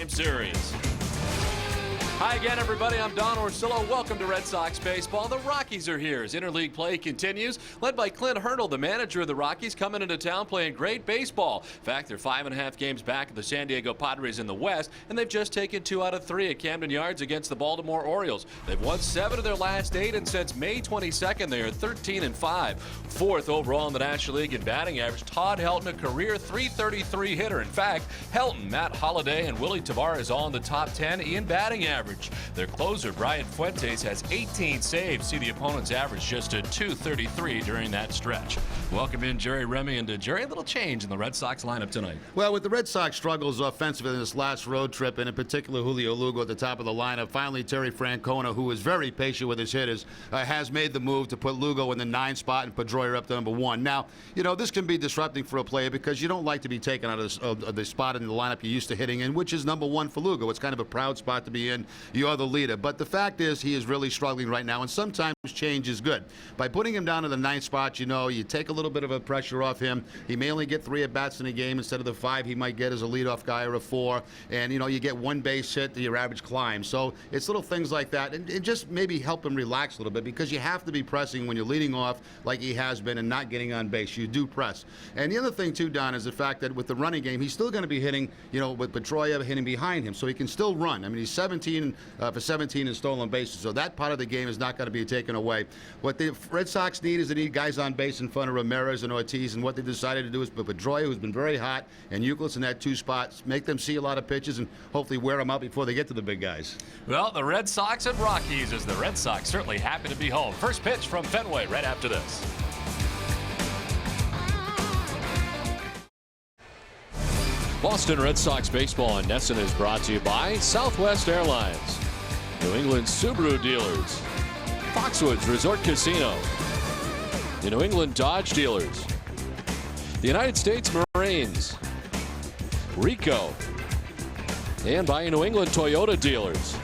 5-game series. Hi again, everybody. I'm Don Orsillo. Welcome to Red Sox baseball. The Rockies are here as interleague play continues, led by Clint Hurdle, the manager of the Rockies, coming into town playing great baseball. In fact, they're 5.5 games back of the San Diego Padres in the West, and they've just taken 2 out of 3 at Camden Yards against the Baltimore Orioles. They've won 7 of their last 8, and since May 22nd, they are 13-5. 4th overall in the National League in batting average. Todd Helton, a career .333 hitter. In fact, Helton, Matt Holliday, and Willie Tavares all in the top 10 in batting average. Their closer, Brian Fuentes, has 18 saves. See the opponent's average just at .233 during that stretch. Welcome in Jerry Remy. And Jerry, a little change in the Red Sox lineup tonight. Well, with the Red Sox struggles offensively in this last road trip, and in particular Julio Lugo at the top of the lineup, finally Terry Francona, who is very patient with his hitters, has made the move to put Lugo in the 9 spot and Pedroia up to number 1. Now, you know, this can be disrupting for a player because you don't like to be taken out of the spot in the lineup you're used to hitting in, which is number 1 for Lugo. It's kind of a proud spot to be in. You're the leader. But the fact is he is really struggling right now, and sometimes change is good. By putting him down to the 9th spot, you know, you take a little bit of a pressure off him. He may only get 3 at-bats in a game instead of the 5 he might get as a leadoff guy or a 4. And, you know, you get 1 base hit, your average climb. So it's little things like that. And just maybe help him relax a little bit, because you have to be pressing when you're leading off like he has been and not getting on base. You do press. And the other thing, too, Don, is the fact that with the running game, he's still going to be hitting, you know, with Pedroia hitting behind him. So he can still run. I mean, he's 17 for 17 in stolen bases. So that part of the game is not going to be taken away. What the Red Sox need is they need guys on base in front of Ramirez and Ortiz. And what they decided to do is put Pedroia, who's been very hot, and Youkilis in that 2 spots, make them see a lot of pitches and hopefully wear them out before they get to the big guys. Well, the Red Sox and Rockies, as the Red Sox certainly happy to be home. First pitch from Fenway right after this. Boston Red Sox baseball on NESN is brought to you by Southwest Airlines, New England Subaru dealers, Foxwoods Resort Casino, the New England Dodge dealers, the United States Marines, Rico, and by New England Toyota dealers.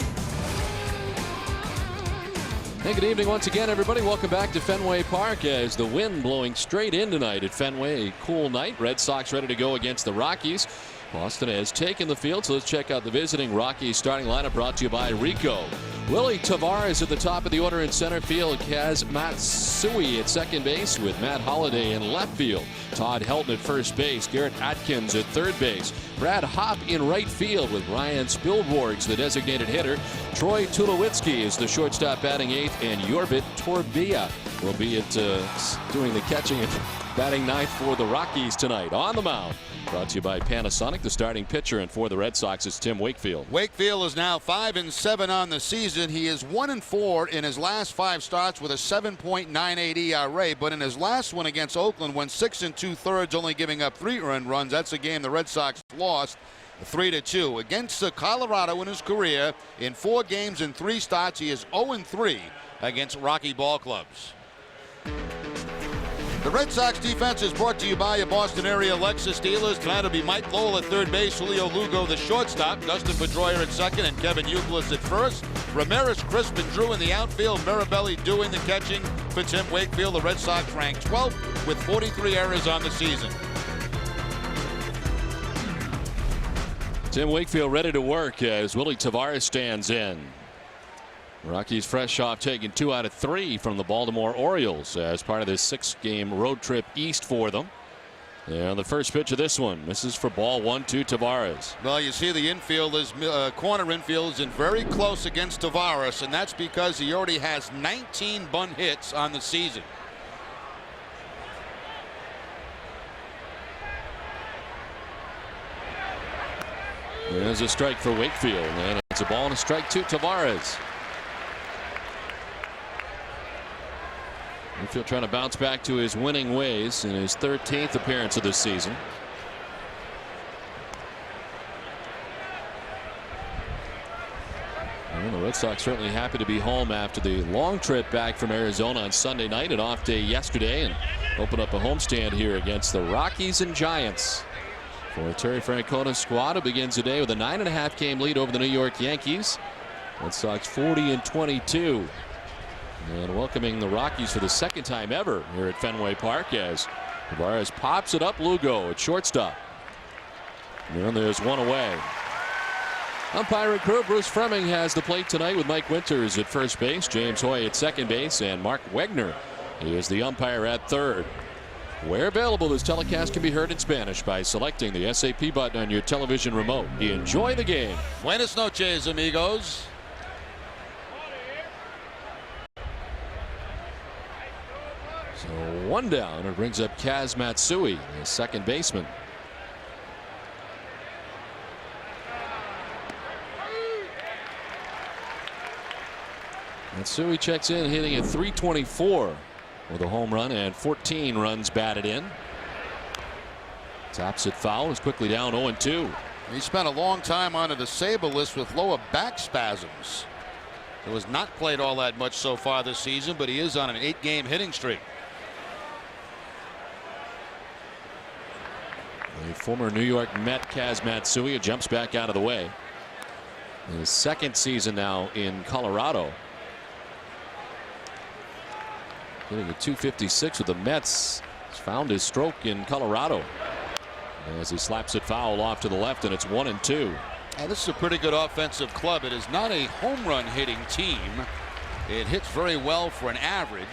Hey, good evening once again, everybody. Welcome back to Fenway Park as the wind blowing straight in tonight at Fenway. A cool night. Red Sox ready to go against the Rockies. Boston has taken the field, so let's check out the visiting Rockies starting lineup brought to you by Rico. Willie Tavares at the top of the order in center field. Kaz Matsui at second base with Matt Holliday in left field. Todd Helton at first base. Garrett Atkins at third base. Brad Hopp in right field with Ryan Spilborghs, the designated hitter. Troy Tulowitzki is the shortstop batting 8th, and Yorbit Torbia will be doing the catching and batting 9th for the Rockies tonight. On the mound, brought to you by Panasonic, the starting pitcher, and for the Red Sox is Tim Wakefield. Wakefield is now 5-7 on the season. He is 1-4 in his last 5 starts with a 7.98 ERA, but in his last one against Oakland went 6 2/3, only giving up 3 earned runs. That's a game the Red Sox lost 3-2. Against Colorado in his career, in 4 games and 3 starts, he is 0-3 against Rocky ball clubs. The Red Sox defense is brought to you by your Boston area Lexus dealers. Tonight will be Mike Lowell at third base, Julio Lugo the shortstop, Dustin Pedroia at second, and Kevin Youkilis at first. Ramirez, Crisp, and Drew in the outfield. Mirabelli doing the catching for Tim Wakefield. The Red Sox ranked 12th with 43 errors on the season. Tim Wakefield ready to work as Willie Tavares stands in. Rockies fresh off taking 2 out of 3 from the Baltimore Orioles as part of this 6-game road trip east for them. And the first pitch of this one misses for ball 1-2 Tavares. Well, you see the infield is corner infield is in very close against Tavares, and that's because he already has 19 bunt hits on the season. There's a strike for Wakefield, and it's a ball and a strike to Tavares. Wakefield trying to bounce back to his winning ways in his 13th appearance of this season. And the Red Sox certainly happy to be home after the long trip back from Arizona on Sunday night, an off day yesterday, and open up a homestand here against the Rockies and Giants. For Terry Francona's squad, who begins the day with a 9.5 game lead over the New York Yankees. Red Sox 40-22. And welcoming the Rockies for the 2nd time ever here at Fenway Park as Tavares pops it up. Lugo at shortstop. And there's one away. Umpiring crew, Bruce Fremming has the plate tonight with Mike Winters at first base, James Hoy at second base, and Mark Wegner is the umpire at third. Where available, this telecast can be heard in Spanish by selecting the SAP button on your television remote. Enjoy the game. Buenas noches, amigos. So one down. It brings up Kaz Matsui, the second baseman. Matsui checks in, hitting at .324 with a home run and 14 runs batted in. Tops it foul, is quickly down 0-2. He spent a long time on a disabled list with lower back spasms. He was not played all that much so far this season, but he is on an 8-game hitting streak. The former New York Met Kaz Matsui jumps back out of the way. His second season now in Colorado. Hitting a .256 with the Mets. He's found his stroke in Colorado as he slaps it foul off to the left, and it's 1-2. And this is a pretty good offensive club. It is not a home run hitting team. It hits very well for an average.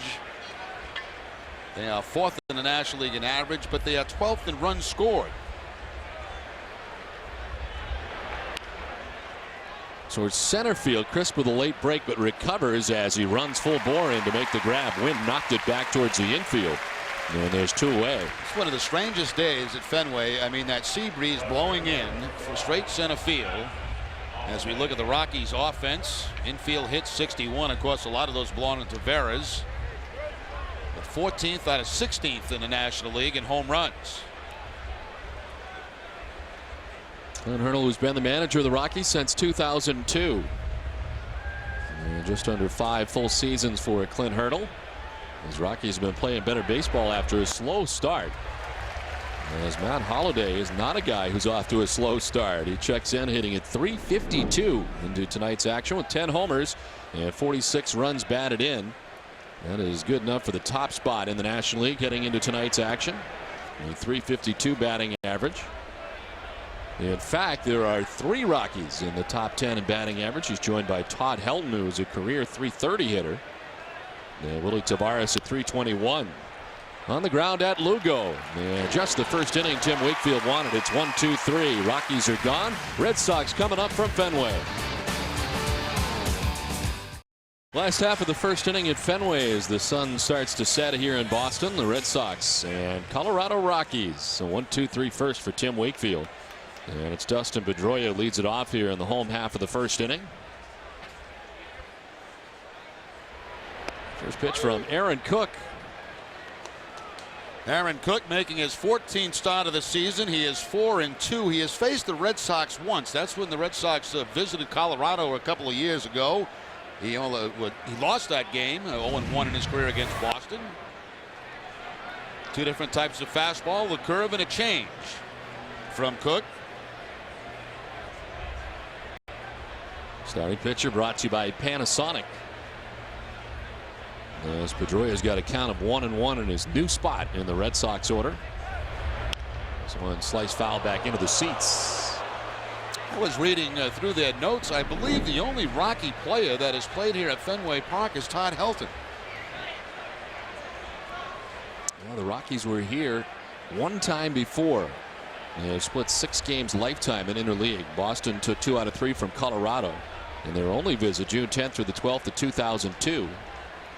They are 4th in the National League in average, but they are 12th in runs scored. Towards center field, crisp with a late break, but recovers as he runs full bore in to make the grab. Wind knocked it back towards the infield, and there's 2 away. It's one of the strangest days at Fenway. I mean, that sea breeze blowing in for straight center field. As we look at the Rockies offense, infield hits 61. Of course, a lot of those belong to Tavares. But 14th out of 16th in the National League in home runs. Clint Hurdle, who's been the manager of the Rockies since 2002. And just under 5 full seasons for Clint Hurdle. His Rockies have been playing better baseball after a slow start. As Matt Holliday is not a guy who's off to a slow start. He checks in, hitting at .352 into tonight's action with 10 homers and 46 runs batted in. That is good enough for the top spot in the National League heading into tonight's action. A .352 batting average. In fact, there are 3 Rockies in the top 10 in batting average. He's joined by Todd Helton, who is a career .330 hitter. And Willie Tavares at .321. On the ground at Lugo. And just the first inning Tim Wakefield wanted. It's 1-2-3. Rockies are gone. Red Sox coming up from Fenway. Last half of the first inning at Fenway as the sun starts to set here in Boston. The Red Sox and Colorado Rockies. So 1-2-3 first for Tim Wakefield. And it's Dustin Pedroia leads it off here in the home half of the first inning. First pitch from Aaron Cook. Aaron Cook making his 14th start of the season. He is 4-2. He has faced the Red Sox once. That's when the Red Sox visited Colorado a couple of years ago. He lost that game, 0-1 in his career against Boston. 2 different types of fastball, the curve, and a change from Cook. Starting pitcher brought to you by Panasonic. As Pedroia's got a count of 1-1 in his new spot in the Red Sox order. This one sliced foul back into the seats. I was reading through their notes. I believe the only Rocky player that has played here at Fenway Park is Todd Helton. Well, the Rockies were here one time before. They split 6 games lifetime in interleague. Boston took 2 out of 3 from Colorado. And their only visit June 10th through the 12th of 2002.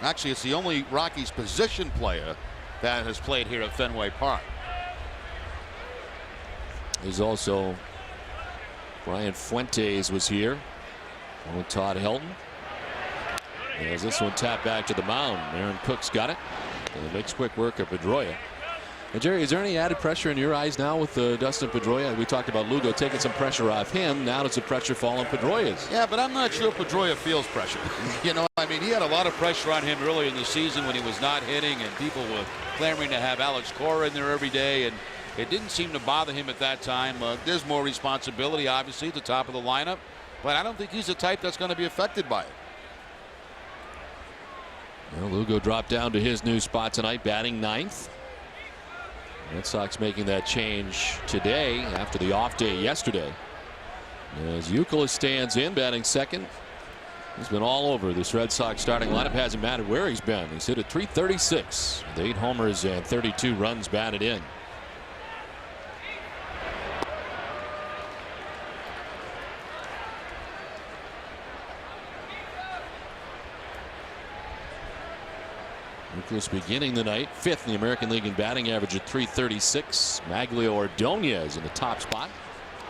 Actually, it's the only Rockies position player that has played here at Fenway Park. There's also Brian Fuentes was here. With Todd Helton. As this one tapped back to the mound. Aaron Cook's got it. And it makes quick work of Pedroia. And Jerry, is there any added pressure in your eyes now with Dustin Pedroia? We talked about Lugo taking some pressure off him. Now does the pressure fall on Pedroia's? Yeah, but I'm not sure Pedroia feels pressure. You know, I mean, he had a lot of pressure on him early in the season when he was not hitting, and people were clamoring to have Alex Cora in there every day, and it didn't seem to bother him at that time. There's more responsibility, obviously, at the top of the lineup, but I don't think he's the type that's going to be affected by it. Well, Lugo dropped down to his new spot tonight, batting 9th. Red Sox making that change today after the off day yesterday. As Youkilis stands in, batting second. He's been all over this Red Sox starting lineup. Hasn't mattered where he's been. He's hit at .336 with 8 homers and 32 runs batted in. Youkilis beginning the night 5th in the American League in batting average at .336. Maglio Ordonez in the top spot.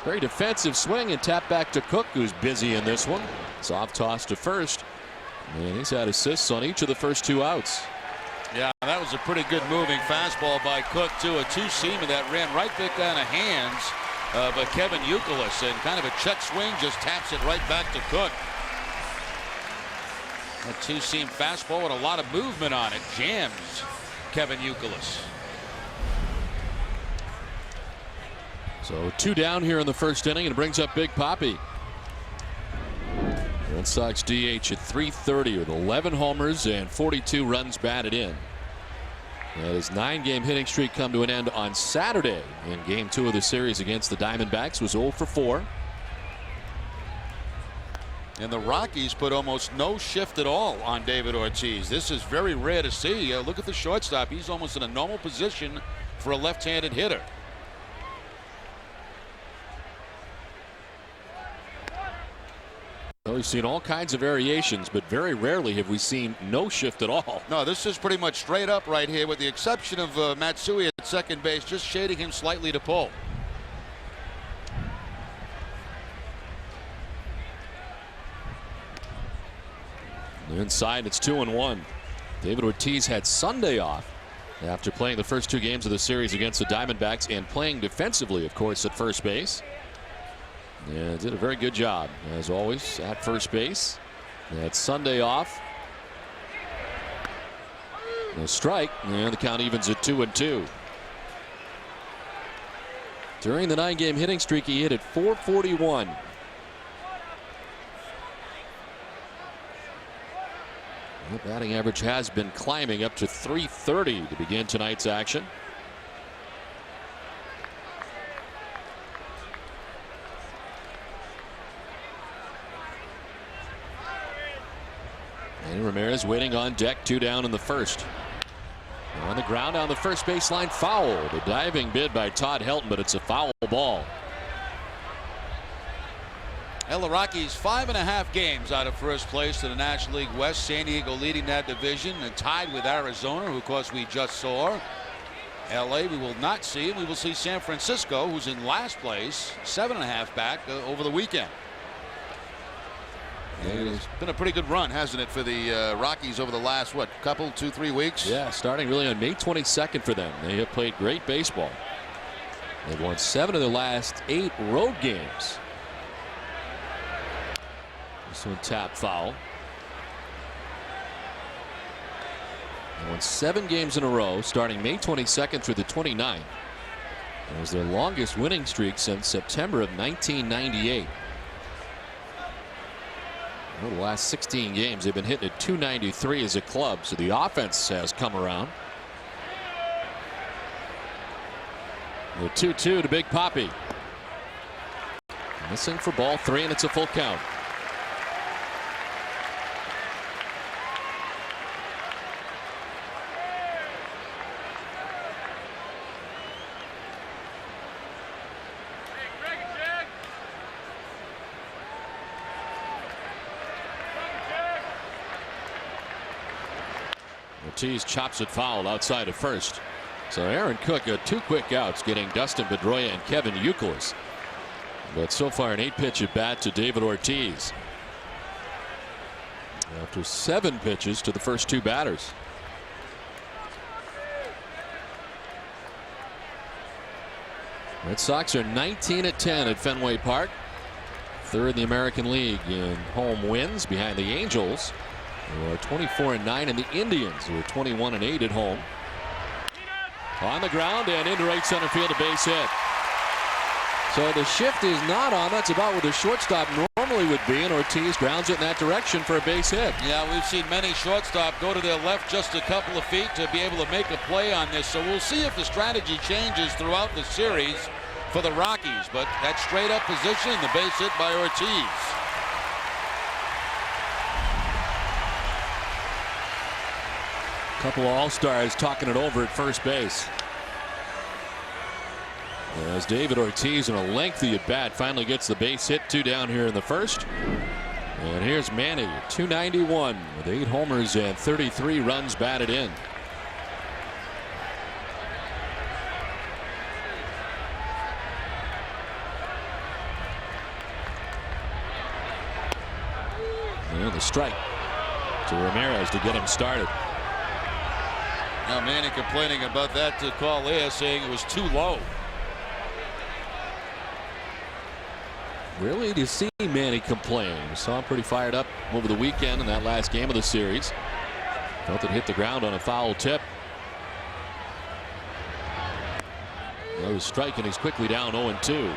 Very defensive swing and tap back to Cook, who's busy in this one. Soft toss to first, and he's had assists on each of the first 2 outs. Yeah, that was a pretty good moving fastball by Cook, too. A two-seamer that ran right back down the hands of Kevin Youkilis, and kind of a check swing just taps it right back to Cook. A two-seam fastball with a lot of movement on it jams Kevin Youkilis. So 2 down here in the first inning, and it brings up Big Papi. Red Sox DH at .330 with 11 homers and 42 runs batted in. And his 9-game hitting streak come to an end on Saturday in Game 2 of the series against the Diamondbacks. Was 0 for 4. And the Rockies put almost no shift at all on David Ortiz. This is very rare to see. Look at the shortstop. He's almost in a normal position for a left-handed hitter. Well, we've seen all kinds of variations, but very rarely have we seen no shift at all. No, this is pretty much straight up right here, with the exception of Matsui at second base, just shading him slightly to pull. Inside, it's 2-1. David Ortiz had Sunday off after playing the first 2 games of the series against the Diamondbacks and playing defensively, of course, at first base. Yeah, did a very good job, as always, at first base. Had Sunday off. A strike, and the count evens at 2-2. During the 9-game hitting streak, he hit at .441. The batting average has been climbing up to .330 to begin tonight's action. And Ramirez waiting on deck, 2 down in the first. On the ground on the first baseline, foul. The diving bid by Todd Helton, but it's a foul ball. The Rockies 5.5 games out of first place to the National League West. San Diego leading that division and tied with Arizona, who of course we just saw. LA we will not see, and we will see San Francisco, who's in last place, 7.5 back over the weekend. It's been a pretty good run, hasn't it, for the Rockies over the last, what, couple, 2-3 weeks? Yeah, starting really on May 22nd for them. They have played great baseball. They've won 7 of their last 8 road games. This one tap foul. They won 7 games in a row starting May 22nd through the 29th. It was their longest winning streak since September of 1998. Over the last 16 games, they've been hitting at .293 as a club, so the offense has come around. The 2-2 to Big Papi. Missing for ball 3, and it's a full count. Ortiz chops it foul outside of first. So Aaron Cook got 2 quick outs, getting Dustin Pedroia and Kevin Youkilis. But so far an 8-pitch at bat to David Ortiz. After 7 pitches to the first 2 batters. Red Sox are 19-10 at Fenway Park. 3rd in the American League in home wins, behind the Angels, who are 24-9, and the Indians, who are 21-8 at home. On the ground and into right center field, a base hit. So the shift is not on. That's about where the shortstop normally would be, and Ortiz grounds it in that direction for a base hit. Yeah, we've seen many shortstop go to their left just a couple of feet to be able to make a play on this. So we'll see if the strategy changes throughout the series. for the Rockies, but that straight up position, the base hit by Ortiz. Couple of all-stars talking it over at first base. As David Ortiz in a lengthy at bat finally gets the base hit, 2 down here in the first. And here's Manny, 291 with 8 homers and 33 runs batted in. And the strike to Ramirez to get him started. Now Manny complaining about that to call there, saying it was too low. Really, to see Manny complain. We saw him pretty fired up over the weekend in that last game of the series. Felt it hit the ground on a foul tip. He was striking. He's quickly down 0-2.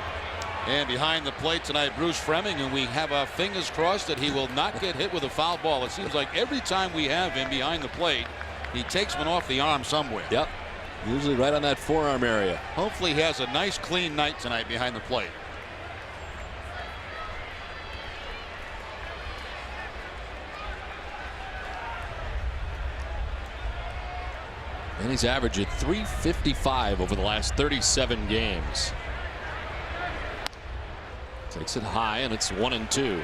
And behind the plate tonight, Bruce Fleming, and we have our fingers crossed that he will not get hit with a foul ball. It seems like every time we have him behind the plate, he takes one off the arm somewhere. Yep. Usually right on that forearm area. Hopefully he has a nice clean night tonight behind the plate. And he's averaged at .355 over the last 37 games. Takes it high, and it's 1-2.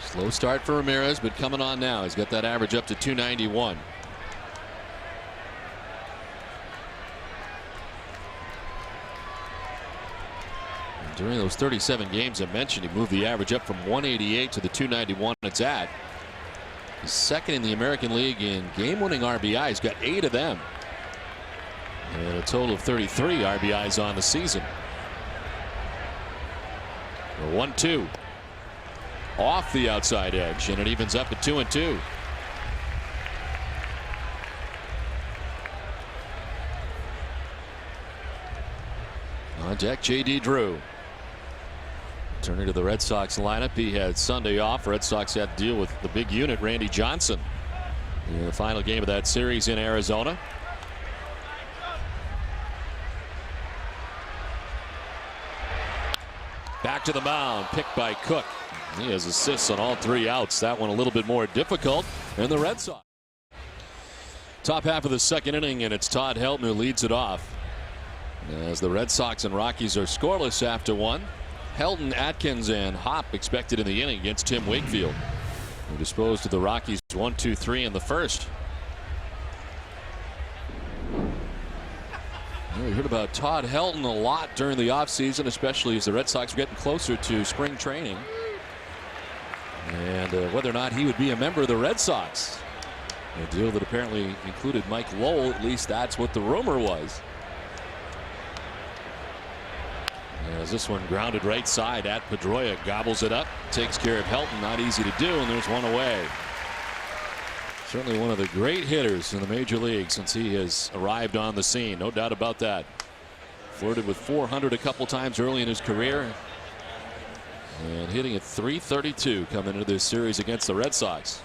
Slow start for Ramirez, but coming on now. He's got that average up to .291. And during those 37 games I mentioned, he moved the average up from 188 to the .291 it's at. He's second in the American League in game-winning RBIs. He's got 8 of them. And a total of 33 RBIs on the season. 1-2. Off the outside edge, and it evens up at 2-2. On deck, J.D. Drew. Turning to the Red Sox lineup, he had Sunday off. Red Sox had to deal with the big unit, Randy Johnson, in the final game of that series in Arizona. Back to the mound, picked by Cook. He has assists on all 3 outs. That one a little bit more difficult. And the Red Sox. Top half of the second inning, and it's Todd Helton who leads it off. As the Red Sox and Rockies are scoreless after 1. Helton, Atkins, and Hop expected in the inning against Tim Wakefield, who disposed of the Rockies 1-2-3 in the first. We heard about Todd Helton a lot during the offseason, especially as the Red Sox were getting closer to spring training. And whether or not he would be a member of the Red Sox. A deal that apparently included Mike Lowell, at least that's what the rumor was. As this one grounded right side at Pedroia, gobbles it up, takes care of Helton. Not easy to do, and there's one away. Certainly one of the great hitters in the major league since he has arrived on the scene. No doubt about that. Flirted with 400 a couple times early in his career. And hitting at .332 coming into this series against the Red Sox.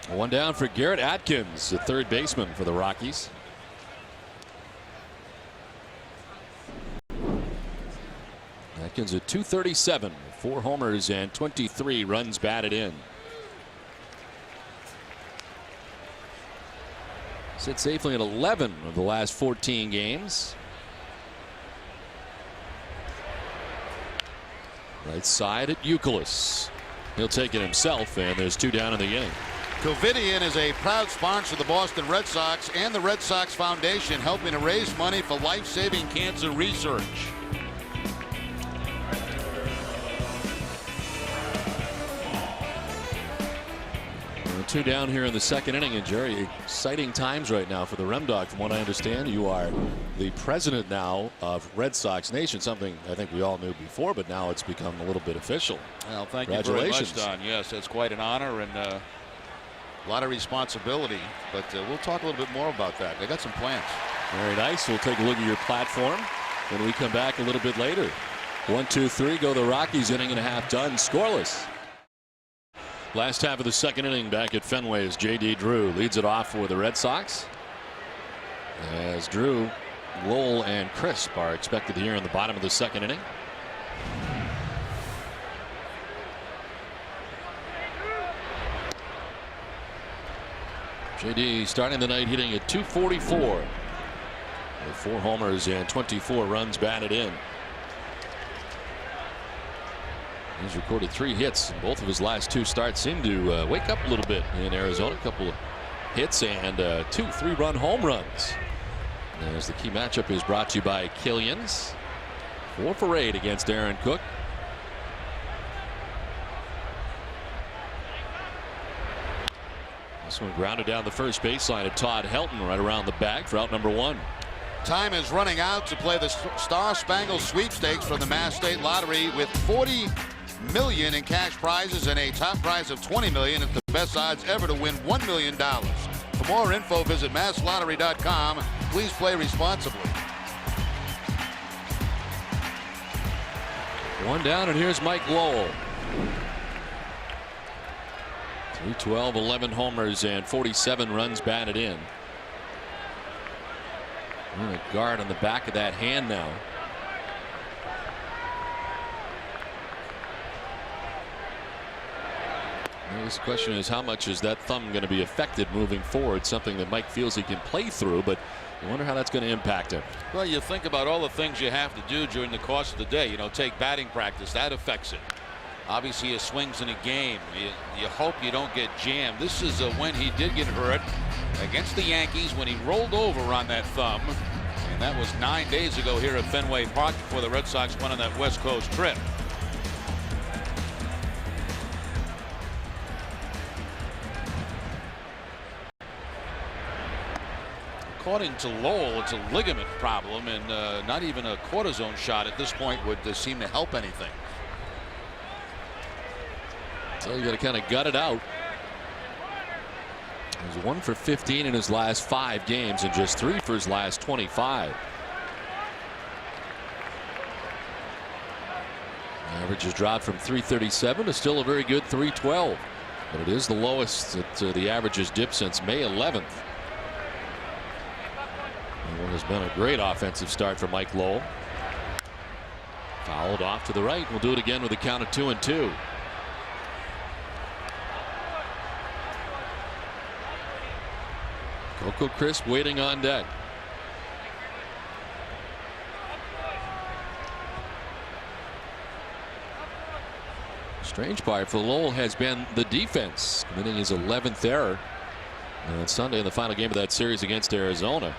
One down for Garrett Atkins, the third baseman for the Rockies. Atkins at .237, 4 homers and 23 runs batted in. Sits safely at 11 of the last 14 games. Right side at Youkilis. He'll take it himself, and there's 2 down in the inning. Covidian is a proud sponsor of the Boston Red Sox and the Red Sox Foundation, helping to raise money for life-saving cancer research. 2 down here in the second inning, and Jerry, exciting times right now for the Rem Dog. From what I understand, you are the president now of Red Sox Nation, something I think we all knew before, but now it's become a little bit official. Well, thank you very much, Don. Yes, it's quite an honor and a lot of responsibility, but we'll talk a little bit more about that. They got some plans. Very nice. We'll take a look at your platform when we come back a little bit later. 1-2-3 go the Rockies, inning and a half done, scoreless. Last half of the second inning back at Fenway as J.D. Drew leads it off for the Red Sox. As Drew, Lowell, and Crisp are expected here in the bottom of the second inning. J.D. starting the night hitting at .244 with 4 homers and 24 runs batted in. He's recorded 3 hits. Both of his last 2 starts seem to wake up a little bit in Arizona. A couple of hits and 2 3-run home runs. As the key matchup is brought to you by Killian's. 4 for 8 against Aaron Cook. This one grounded down the first baseline at Todd Helton right around the bag for out number 1. Time is running out to play the Star Spangled Sweepstakes from the Mass State Lottery with $40 million in cash prizes and a top prize of $20 million. It's the best odds ever to win $1 million. For more info, visit masslottery.com. Please play responsibly. 1 down, and here's Mike Lowell. 312, 11 homers, and 47 runs batted in. And a guard on the back of that hand now. I guess the question is, how much is that thumb going to be affected moving forward? Something that Mike feels he can play through, but you wonder how that's going to impact him. Well, you think about all the things you have to do during the course of the day. You know, take batting practice. That affects it. Obviously, his swings in a game. You hope you don't get jammed. This is when he did get hurt against the Yankees when he rolled over on that thumb. And that was 9 days ago here at Fenway Park before the Red Sox went on that West Coast trip. According to Lowell, it's a ligament problem, and not even a cortisone shot at this point would seem to help anything. So you got to kind of gut it out. He's 1 for 15 in his last 5 games and just 3 for his last 25. Average has dropped from 337 to still a very good 312, but it is the lowest that the average has dipped since May 11th. What has been a great offensive start for Mike Lowell. Fouled off to the right. We'll do it again with a count of 2-2. Coco Crisp waiting on deck. Strange part for Lowell has been the defense, committing his 11th error on Sunday in the final game of that series against Arizona,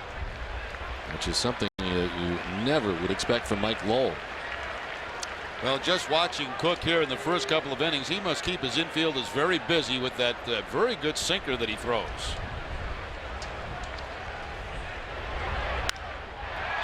which is something that you never would expect from Mike Lowell. Well, just watching Cook here in the first couple of innings, he must keep his infielders very busy with that very good sinker that he throws.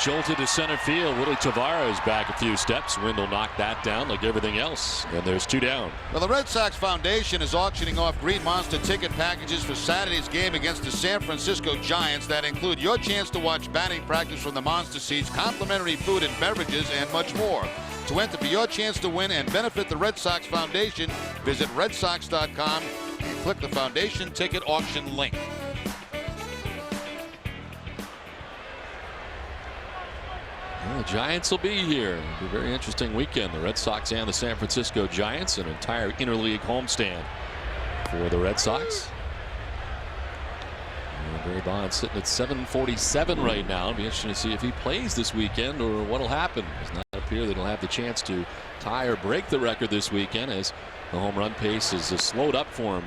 Jolted to center field. Willie Tavares back a few steps. Wendell knocked that down like everything else. And there's 2 down. Well, the Red Sox Foundation is auctioning off Green Monster ticket packages for Saturday's game against the San Francisco Giants that include your chance to watch batting practice from the Monster Seats, complimentary food and beverages, and much more. To enter for your chance to win and benefit the Red Sox Foundation, visit redsox.com and click the Foundation ticket auction link. Well, the Giants will be here. It'll be a very interesting weekend. The Red Sox and the San Francisco Giants, an entire interleague homestand for the Red Sox. And Barry Bonds sitting at 747 right now. It'll be interesting to see if he plays this weekend or what will happen. It does not appear that he'll have the chance to tie or break the record this weekend, as the home run pace has slowed up for him.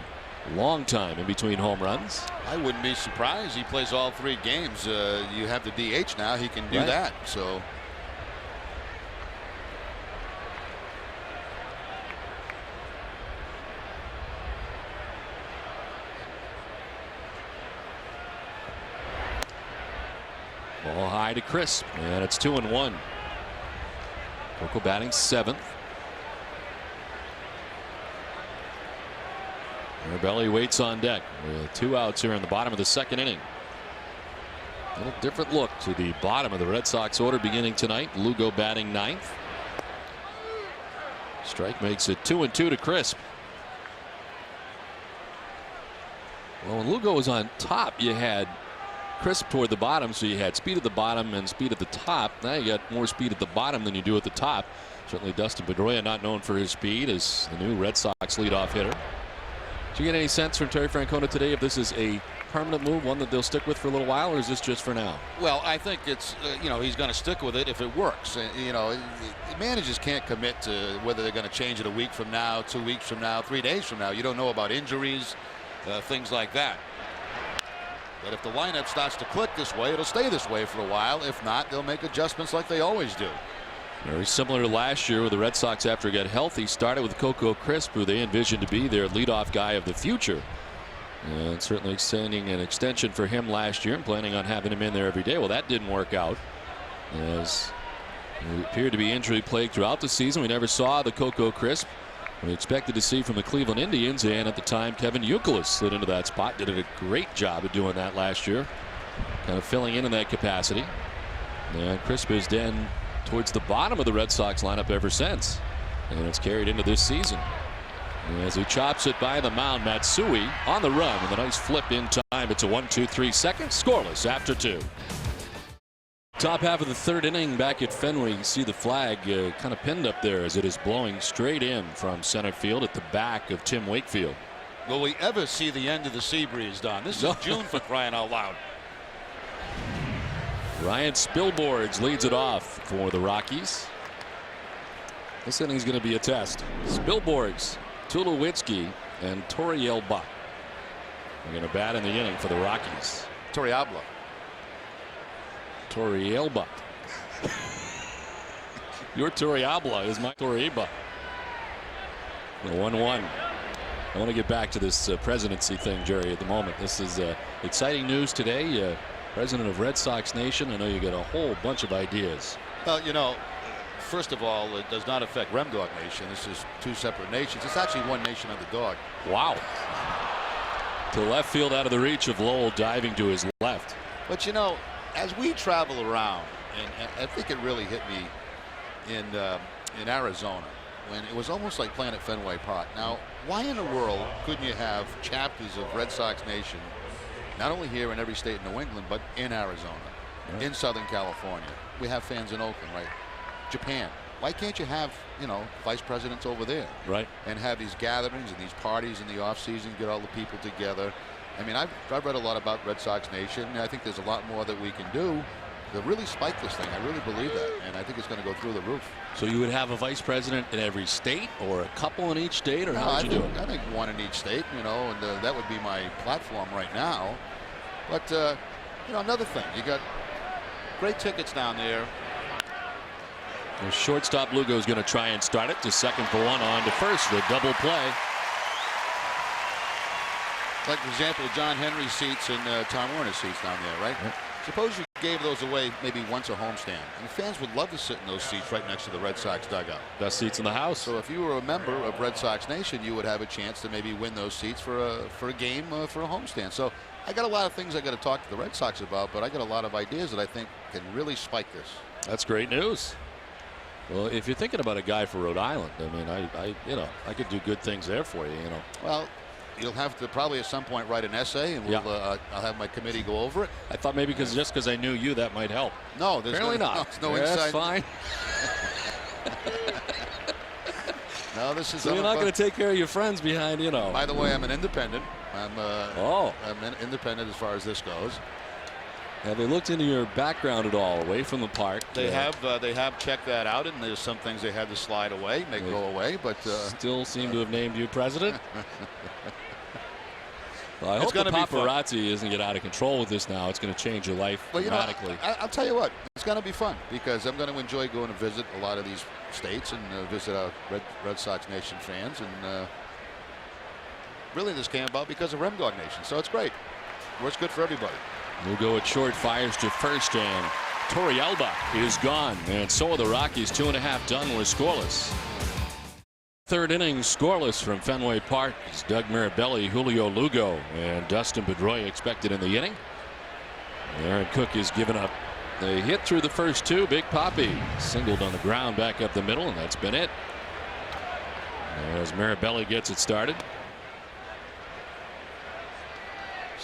Long time in between home runs. I wouldn't be surprised. He plays all 3 games. You have the DH now. He can do that. So. Ball high to Crisp, and it's 2-1. Coco batting 7th. Arbelli waits on deck with 2 outs here in the bottom of the second inning. A little different look to the bottom of the Red Sox order beginning tonight. Lugo batting 9th. Strike makes it 2-2 to Crisp. Well, when Lugo was on top, you had crisp toward the bottom, so you had speed at the bottom and speed at the top. Now you got more speed at the bottom than you do at the top. Certainly Dustin Pedroia not known for his speed as the new Red Sox leadoff hitter. Do you get any sense from Terry Francona today if this is a permanent move, one that they'll stick with for a little while, or is this just for now? Well, I think it's, he's going to stick with it if it works. Managers can't commit to whether they're going to change it a week from now, 2 weeks from now, 3 days from now. You don't know about injuries, things like that. But if the lineup starts to click this way, it'll stay this way for a while. If not, they'll make adjustments like they always do. Very similar to last year, where the Red Sox, after he got healthy, started with Coco Crisp, who they envisioned to be their leadoff guy of the future. And certainly extending an extension for him last year and planning on having him in there every day. Well, that didn't work out, as he appeared to be injury plagued throughout the season. We never saw the Coco Crisp we expected to see from the Cleveland Indians, and at the time Kevin Youkilis slid into that spot. Did a great job of doing that last year, kind of filling in that capacity. And Crisp has been towards the bottom of the Red Sox lineup ever since, and it's carried into this season. As he chops it by the mound, Matsui on the run with a nice flip in time. It's a 1-2-3 seconds, scoreless after 2. Top half of the third inning back at Fenway. You see the flag kind of pinned up there as it is blowing straight in from center field at the back of Tim Wakefield. Will we ever see the end of the sea breeze, Don? This is June, for crying out loud. Ryan Spilborghs leads it off for the Rockies. This inning's going to be a test. Spilborghs, Tulowitzki, and Torrielba are going to bat in the inning for the Rockies. Torrielba. Your Torrielba is my Torrielba. 1-1. I want to get back to this presidency thing, Jerry, at the moment. This is exciting news today. President of Red Sox Nation. I know you got a whole bunch of ideas. Well, first of all, it does not affect Remdog Nation. This is two separate nations. It's actually one nation under dog. Wow. To left field, out of the reach of Lowell, diving to his left. But as we travel around, and I think it really hit me in Arizona when it was almost like playing at Fenway Park. Now, why in the world couldn't you have chapters of Red Sox Nation not only here in every state in New England, but in Arizona, in Southern California? We have fans in Oakland, right? Japan. Why can't you have, vice presidents over there? Right. And have these gatherings and these parties in the off season, get all the people together. I mean, I've read a lot about Red Sox Nation, and I think there's a lot more that we can do to really spike this thing. I really believe that, and I think it's going to go through the roof. So you would have a vice president in every state, or a couple in each state, or how would you do it? I think one in each state, and that would be my platform right now. But, another thing, you got great tickets down there. The shortstop Lugo is going to try and start it to second for one, on to first, the double play. Like, for example, John Henry seats and Tom Werner seats down there, right? Yep. Suppose you gave those away maybe once a homestand. And fans would love to sit in those seats right next to the Red Sox dugout. Best seats in the house. So if you were a member of Red Sox Nation, you would have a chance to maybe win those seats for a game, for a homestand. So I got a lot of things I got to talk to the Red Sox about, but I got a lot of ideas that I think can really spike this. That's great news. Well, if you're thinking about a guy for Rhode Island, I mean, I could do good things there for you, Well, you'll have to probably at some point write an essay, and I'll have my committee go over it. I thought maybe just because I knew you, that might help. No, there's apparently not. No inside. That's fine. No, this is. So you're not going to take care of your friends behind, By the way, I'm an independent. I'm an independent as far as this goes. Have they looked into your background at all, away from the park? They have checked that out, and there's some things they had to slide away, make go away, but still seem to have named you president. Well, I hope the paparazzi doesn't get out of control with this now. It's going to change your life dramatically. I'll tell you what, it's going to be fun because I'm going to enjoy going to visit a lot of these states and visit our Red Sox Nation fans. And really, this came about because of Remdog Nation, so it's great. Works good for everybody. Lugo at short, fires to first, and Torrielba is gone. And so are the Rockies. 2.5 done. We're scoreless. Third inning scoreless from Fenway Park. It's Doug Mirabelli, Julio Lugo, and Dustin Pedroia expected in the inning. Aaron Cook is given up. They hit through the first two. Big Papi singled on the ground back up the middle, and that's been it. As Mirabelli gets it started.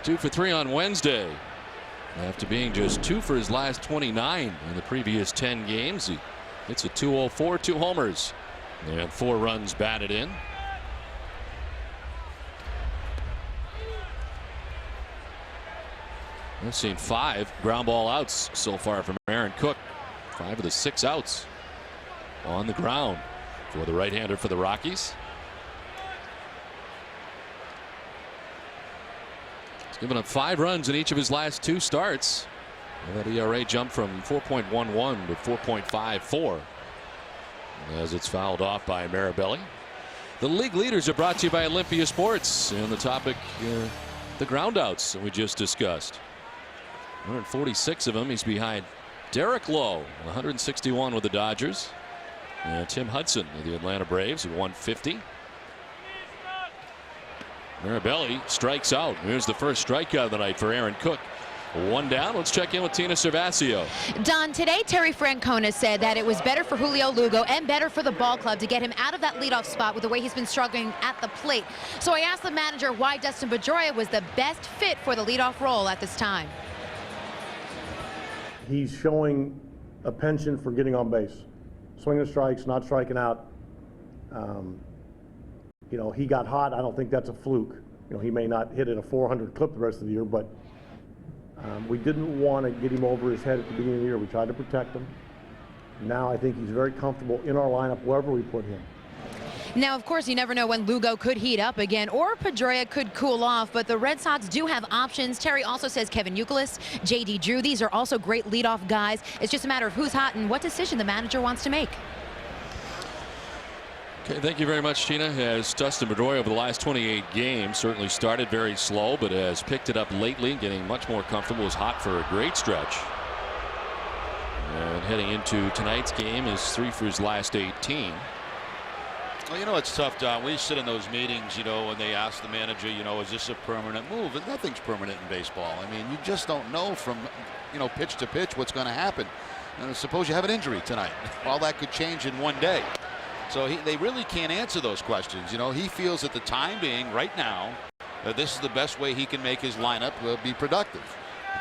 2 for 3 on Wednesday. After being just 2 for his last 29 in the previous 10 games, he hits a .204, 2 homers, and 4 runs batted in. We've seen 5 ground ball outs so far from Aaron Cook. 5 of the 6 outs on the ground for the right-hander for the Rockies. He's given up 5 runs in each of his last 2 starts. And that ERA jumped from 4.11 to 4.54 as it's fouled off by Mirabelli. The league leaders are brought to you by Olympia Sports, and the topic, the groundouts that we just discussed. 146 of them. He's behind Derek Lowe, 161 with the Dodgers, and Tim Hudson of the Atlanta Braves at 150. Mirabelli strikes out. Here's the first strikeout of the night for Aaron Cook. 1 down. Let's check in with Tina Cervasio. Don, today Terry Francona said that it was better for Julio Lugo and better for the ball club to get him out of that leadoff spot with the way he's been struggling at the plate. So I asked the manager why Dustin Pedroia was the best fit for the leadoff role at this time. He's showing a penchant for getting on base, swinging strikes, not striking out. You know, he got hot. I don't think that's a fluke. You know, he may not hit at a 400 clip the rest of the year, but we didn't want to get him over his head at the beginning of the year. We tried to protect him. Now I think he's very comfortable in our lineup wherever we put him. Now, of course, you never know when Lugo could heat up again or Pedroia could cool off, but the Red Sox do have options. Terry also says Kevin Youkilis, J.D. Drew, these are also great leadoff guys. It's just a matter of who's hot and what decision the manager wants to make. Okay, thank you very much, Tina. As Dustin Pedroia over the last 28 games certainly started very slow, but has picked it up lately, getting much more comfortable. Was hot for a great stretch. And heading into tonight's game is 3 for his last 18. Well, you know, it's tough, Don. We sit in those meetings, you know, and they ask the manager, you know, is this a permanent move? And nothing's permanent in baseball. I mean, you just don't know from, you know, pitch to pitch what's going to happen. And suppose you have an injury tonight. All that could change in one day. So they really can't answer those questions. You know, he feels at the time being right now that this is the best way he can make his lineup be productive.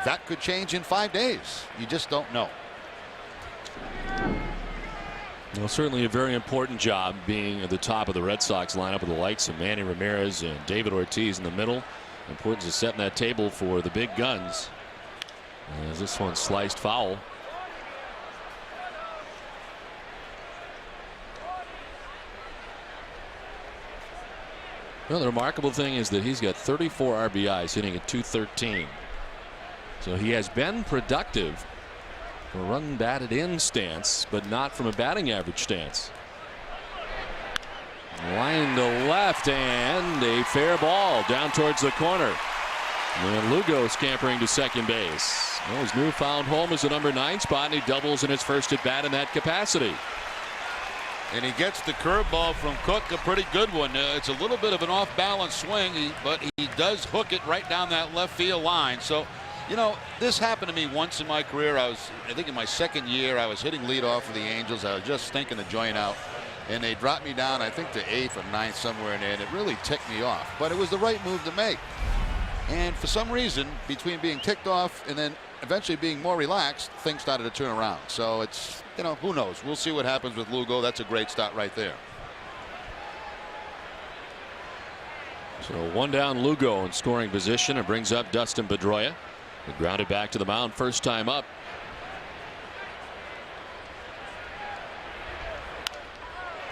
That could change in 5 days. You just don't know. Well, certainly a very important job being at the top of the Red Sox lineup with the likes of Manny Ramirez and David Ortiz in the middle. Importance of setting that table for the big guns. As this one sliced foul. Well, the remarkable thing is that he's got 34 RBIs, hitting at .213. So he has been productive from a run batted in stance, but not from a batting average stance. Line to left and a fair ball down towards the corner. And Lugo scampering to second base. Well, his newfound home is the number 9 spot, and he doubles in his first at bat in that capacity. And he gets the curveball from Cook, a pretty good one. It's a little bit of an off-balance swing, but he does hook it right down that left field line. So, you know, this happened to me once in my career. I think in my second year, I was hitting leadoff for the Angels. I was just stinking the joint out, and they dropped me down, I think, to 8th or 9th, somewhere in there, and it really ticked me off. But it was the right move to make. And for some reason, between being ticked off and then eventually being more relaxed, things started to turn around. So it's, you know, who knows? We'll see what happens with Lugo. That's a great start right there. So 1 down, Lugo in scoring position, and brings up Dustin Pedroia. He grounded back to the mound first time up.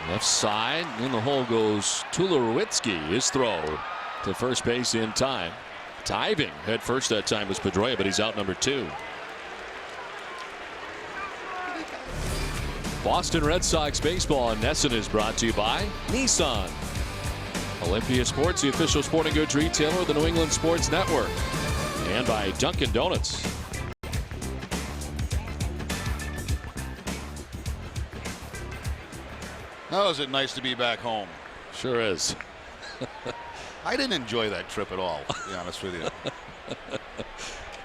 Left side, in the hole goes Tulowitzki. His throw to first base in time. Diving head first that time was Pedroia, but he's out number 2. Boston Red Sox baseball in Nesson is brought to you by Nissan. Olympia Sports, the official sporting goods retailer of the New England Sports Network. And by Dunkin' Donuts. Oh, is it nice to be back home? Sure is. I didn't enjoy that trip at all, to be honest with you.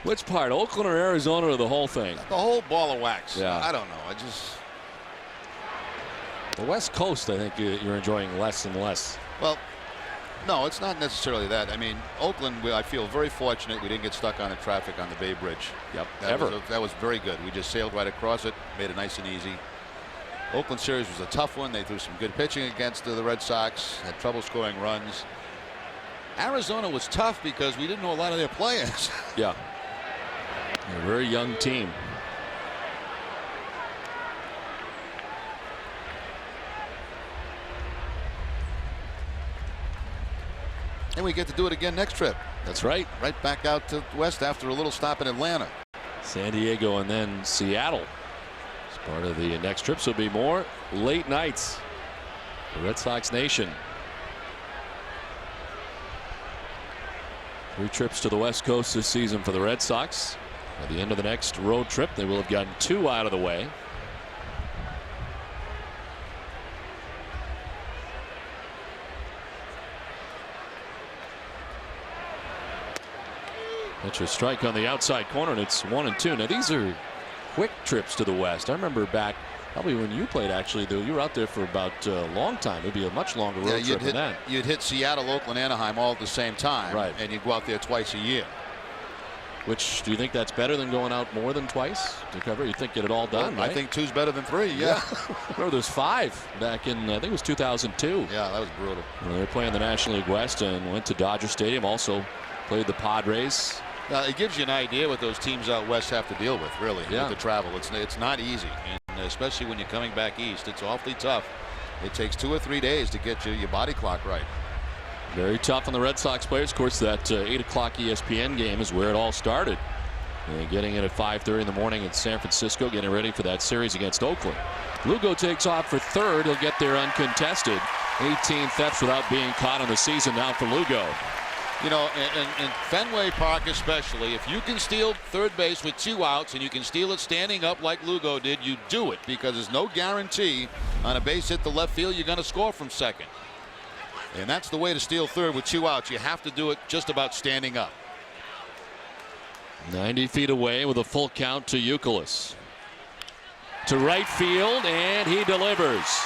Which part, Oakland or Arizona, or the whole thing? The whole ball of wax. Yeah. I don't know. The West Coast, I think you're enjoying less and less. Well, No, it's not necessarily that. I mean, Oakland, I feel very fortunate we didn't get stuck on the traffic on the Bay Bridge. Yep, That was very good. We just sailed right across it, made it nice and easy. Oakland series was a tough one. They threw some good pitching against the Red Sox, had trouble scoring runs. Arizona was tough because we didn't know a lot of their players. Yeah. A very young team. And we get to do it again next trip. That's right. Right back out to the west after a little stop in Atlanta. San Diego and then Seattle. As part of the next trip, so it'll be more late nights for Red Sox Nation. 3 trips to the West Coast this season for the Red Sox. By the end of the next road trip, they will have gotten 2 out of the way. Pitch a strike on the outside corner, and it's 1-2. Now these are quick trips to the West. I remember back probably when you played, actually, though, you were out there for about a long time. It'd be a much longer road trip than that. You'd hit Seattle, Oakland, Anaheim all at the same time, right? And you'd go out there twice a year. Which, do you think that's better than going out more than twice to cover? You think get it all done, right? I think 2's better than 3. Yeah. Remember, there's 5 back in, I think it was 2002. Yeah, that was brutal. They were playing the National League West and went to Dodger Stadium. Also played the Padres. Now, it gives you an idea what those teams out west have to deal with, really, yeah, with the travel. It's not easy, and especially when you're coming back east. It's awfully tough. It takes 2 or 3 days to get your body clock right. Very tough on the Red Sox players. Of course, that 8 o'clock ESPN game is where it all started. And getting in at 5:30 in the morning in San Francisco, getting ready for that series against Oakland. Lugo takes off for third. He'll get there uncontested. 18 thefts without being caught on the season now for Lugo. You know, in Fenway Park especially, if you can steal third base with 2 outs and you can steal it standing up like Lugo did, you do it, because there's no guarantee on a base hit to left field you're going to score from second. And that's the way to steal third with 2 outs. You have to do it just about standing up. 90 feet away with a full count to Youkilis. To right field, and he delivers.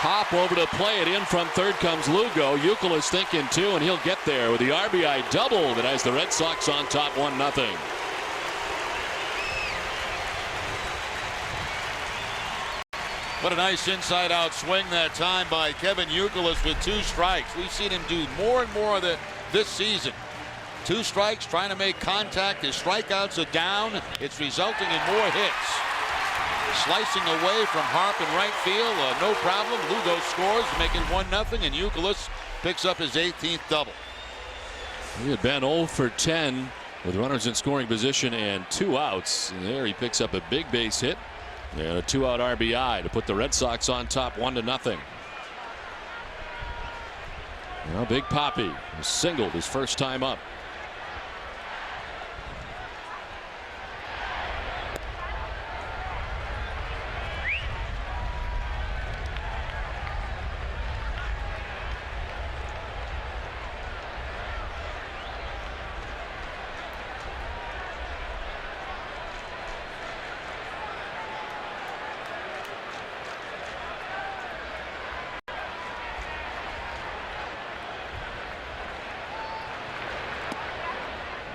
Hop over to play it in from third comes Lugo. Youkilis thinking 2, and he'll get there with the RBI double that has the Red Sox on top 1-0. What a nice inside out swing that time by Kevin Youkilis with 2 strikes. We've seen him do more and more of that this season. 2 strikes, trying to make contact. His strikeouts are down. It's resulting in more hits. Slicing away from Harp in right field, no problem. Lugo scores, make it 1-0, and Youkilis picks up his 18th double. He had been 0 for 10 with runners in scoring position and 2 outs. And there he picks up a big base hit and a 2-out RBI to put the Red Sox on top 1-0. Now Big Papi singled his first time up.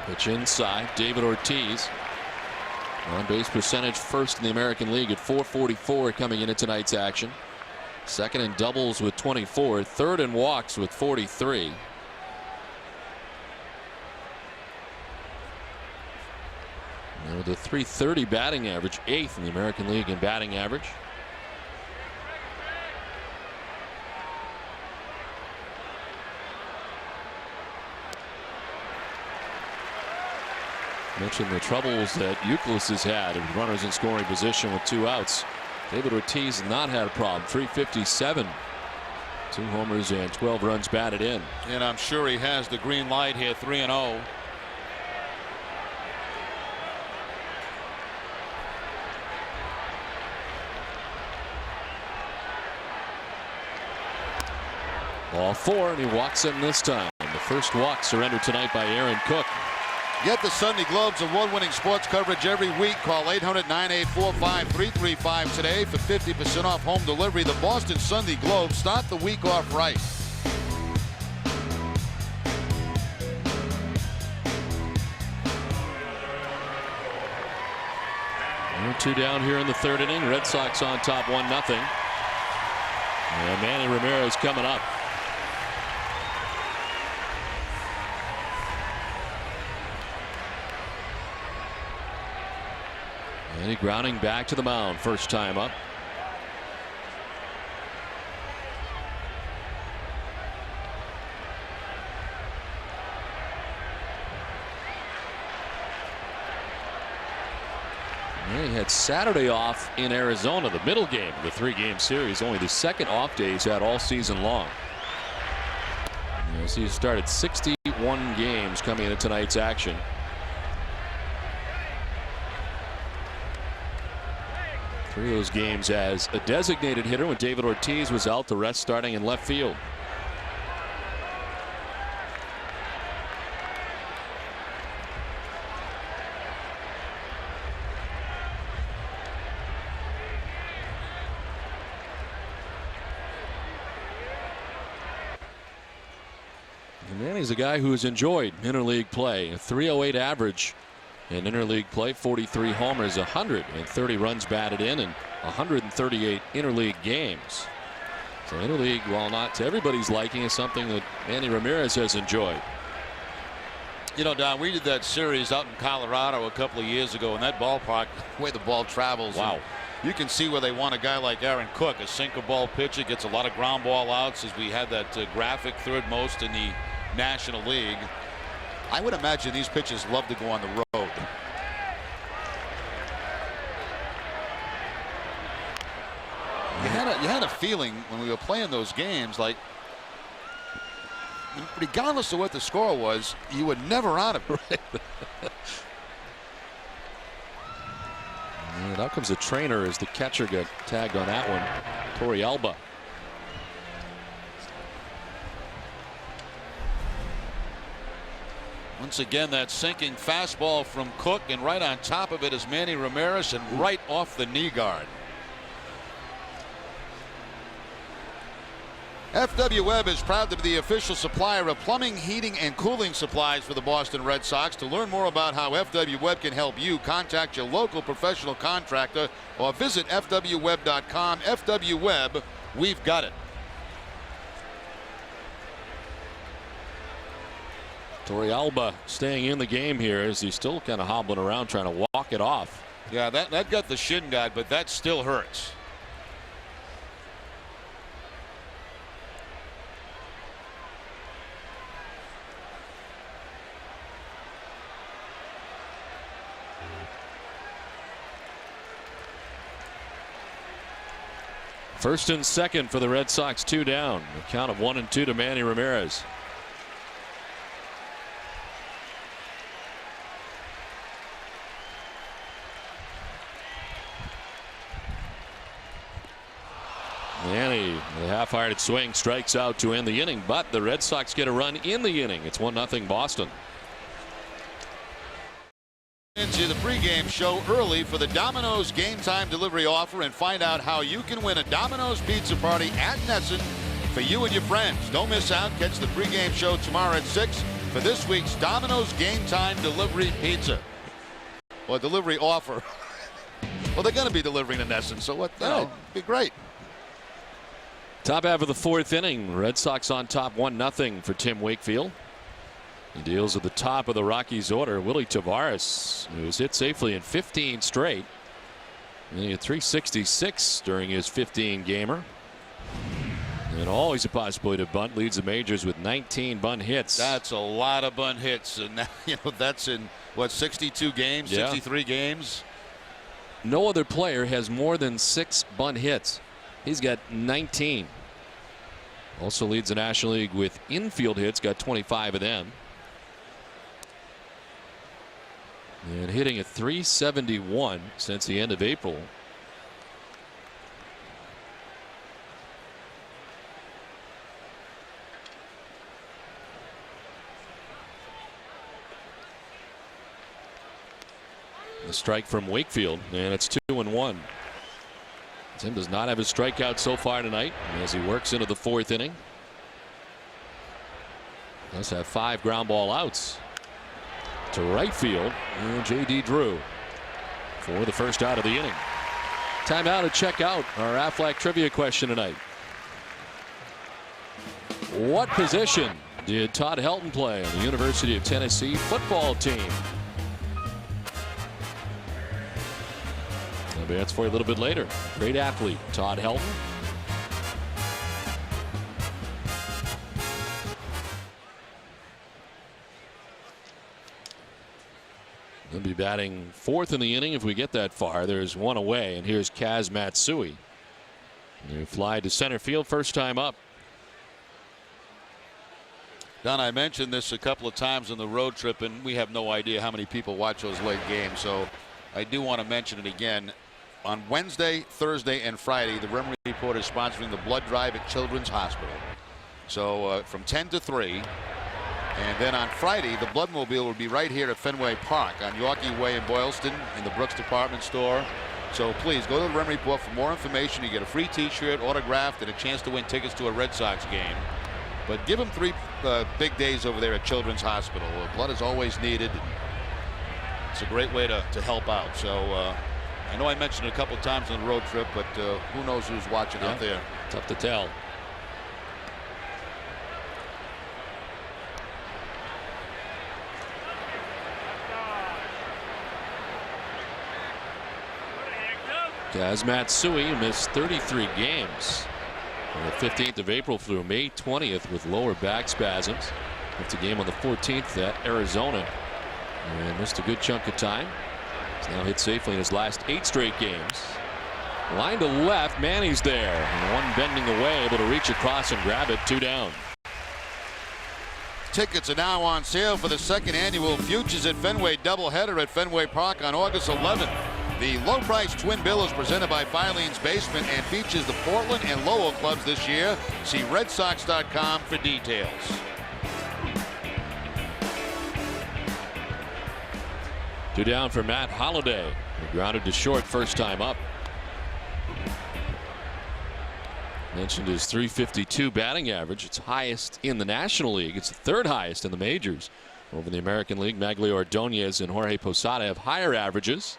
Pitch inside. David Ortiz. On base percentage first in the American League at .444 coming into tonight's action. Second in doubles with 24. Third in walks with 43. Now with a .330 batting average, 8th in the American League in batting average. Mentioned the troubles that Youkilis has had with runners in scoring position with 2 outs. David Ortiz has not had a problem. .357. 2 homers and 12 runs batted in. And I'm sure he has the green light here, 3-0. Ball 4, and he walks him this time. The first walk surrendered tonight by Aaron Cook. Get the Sunday Globe's award-winning sports coverage every week. Call 800-984-5335 today for 50% off home delivery. The Boston Sunday Globe. Start the week off right. 2 down here in the 3rd inning. Red Sox on top 1-0. And Manny Ramirez coming up. And he grounding back to the mound first time up. And he had Saturday off in Arizona, the middle game of the 3-game series, only the 2nd off day he's had all season long. As he started 61 games coming into tonight's action. Three of those games as a designated hitter when David Ortiz was out, the rest starting in left field. And Manny's a guy who has enjoyed interleague play, a .308 average. In interleague play, 43 homers, 130 runs batted in, and 138 interleague games. So interleague, while not to everybody's liking, is something that Manny Ramirez has enjoyed. You know, Don, we did that series out in Colorado a couple of years ago, in that ballpark, the way the ball travels. Wow. You can see where they want a guy like Aaron Cook, a sinker ball pitcher, gets a lot of ground ball outs, as we had that graphic, 3rd most in the National League. I would imagine these pitchers love to go on the road. You had a feeling when we were playing those games, like, regardless of what the score was, you were never out of it. Right. And out comes the trainer as the catcher got tagged on that one, Torrealba. Once again, that sinking fastball from Cook, and right on top of it is Manny Ramirez, and right off the knee guard. FW Webb is proud to be the official supplier of plumbing, heating, and cooling supplies for the Boston Red Sox. To learn more about how FW Webb can help you, contact your local professional contractor or visit fwweb.com. FW Webb, we've got it. Torrealba staying in the game here as he's still kind of hobbling around trying to walk it off. Yeah, that got the shin guard, but that still hurts. First and second for the Red Sox, 2 down. A count of 1-2 to Manny Ramirez. Manny, the half-hearted swing, strikes out to end the inning, but the Red Sox get a run in the inning. It's 1-0 Boston. Into the pregame show early for the Domino's Game Time Delivery offer, and find out how you can win a Domino's pizza party at Nesson for you and your friends. Don't miss out. Catch the pregame show tomorrow at 6 for this week's Domino's Game Time Delivery Pizza. Or delivery offer. Well, they're going to be delivering to Nesson, so what? Oh. It'd be great. Top half of the 4th inning. Red Sox on top 1-0 for Tim Wakefield. He deals at the top of the Rockies order. Willie Tavares, who was hit safely in 15 straight. And he had 366 during his 15-gamer. And always a possibility to bunt. Leads the majors with 19 bunt hits. That's a lot of bunt hits, and now, that's in what, 62 games, 63 games. No other player has more than 6 bunt hits. He's got 19. Also leads the National League with infield hits. Got 25 of them. And hitting at .371 since the end of April. The strike from Wakefield, and it's 2-1. Tim does not have his strikeout so far tonight as he works into the 4th inning. Does have 5 ground ball outs to right field, and J.D. Drew. for the first out of the inning. Time out to check out our Aflac trivia question tonight. What position did Todd Helton play on the University of Tennessee football team? I'll be answering for you a little bit later. Great athlete, Todd Helton. He'll be batting fourth in the inning if we get that far. There's one away, and here's Kaz Matsui. They fly to center field first time up. Don, I mentioned this a couple of times on the road trip, and we have no idea how many people watch those late games, so I do want to mention it again. On Wednesday, Thursday, and Friday, the Remedy Report is sponsoring the blood drive at Children's Hospital. So from 10 to 3. And then on Friday, the Bloodmobile will be right here at Fenway Park on Yorkie Way in Boylston in the Brooks Department Store. So please go to the Remedy Report for more information. You get a free T-shirt, autographed, and a chance to win tickets to a Red Sox game. But give them 3 big days over there at Children's Hospital. Blood is always needed. It's a great way to help out. So I know I mentioned it a couple times on the road trip, but who knows who's watching out there. Tough to tell. Kaz Matsui missed 33 games on the 15th of April through May 20th with lower back spasms. It's a game on the 14th at Arizona and missed a good chunk of time. He's now hit safely in his last 8 straight games. Line to left, Manny's there, and one bending away, able to reach across and grab it. 2 down. Tickets are now on sale for the 2nd annual Futures at Fenway doubleheader at Fenway Park on August 11th. The low price twin bill is presented by Filene's Basement and features the Portland and Lowell clubs this year. See redsox.com for details. Two down for Matt Holliday. He grounded to short first time up. Mentioned his .352 batting average. It's highest in the National League. It's the 3rd highest in the majors. Over the American League, Maglio Ordonez and Jorge Posada have higher averages.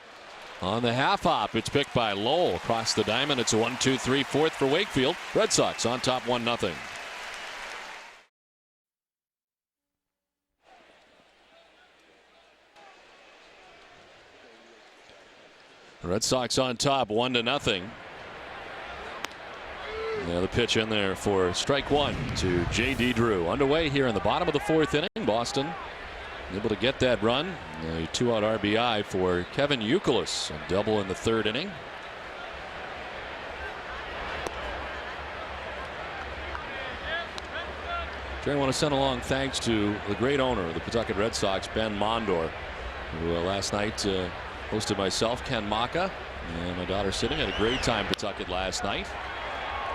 On the half hop, it's picked by Lowell across the diamond. It's a 1-2-3 4th for Wakefield. Red Sox on top 1-0. Red Sox on top 1-0. Now the pitch in there for strike 1 to J.D. Drew. Underway here in the bottom of the 4th inning. Boston able to get that run. A 2-out RBI for Kevin Youkilis. A double in the 3rd inning. I want to send along thanks to the great owner of the Pawtucket Red Sox, Ben Mondor, who last night hosted myself, Ken Maka, and my daughter Sydney. Had a great time in Pawtucket last night.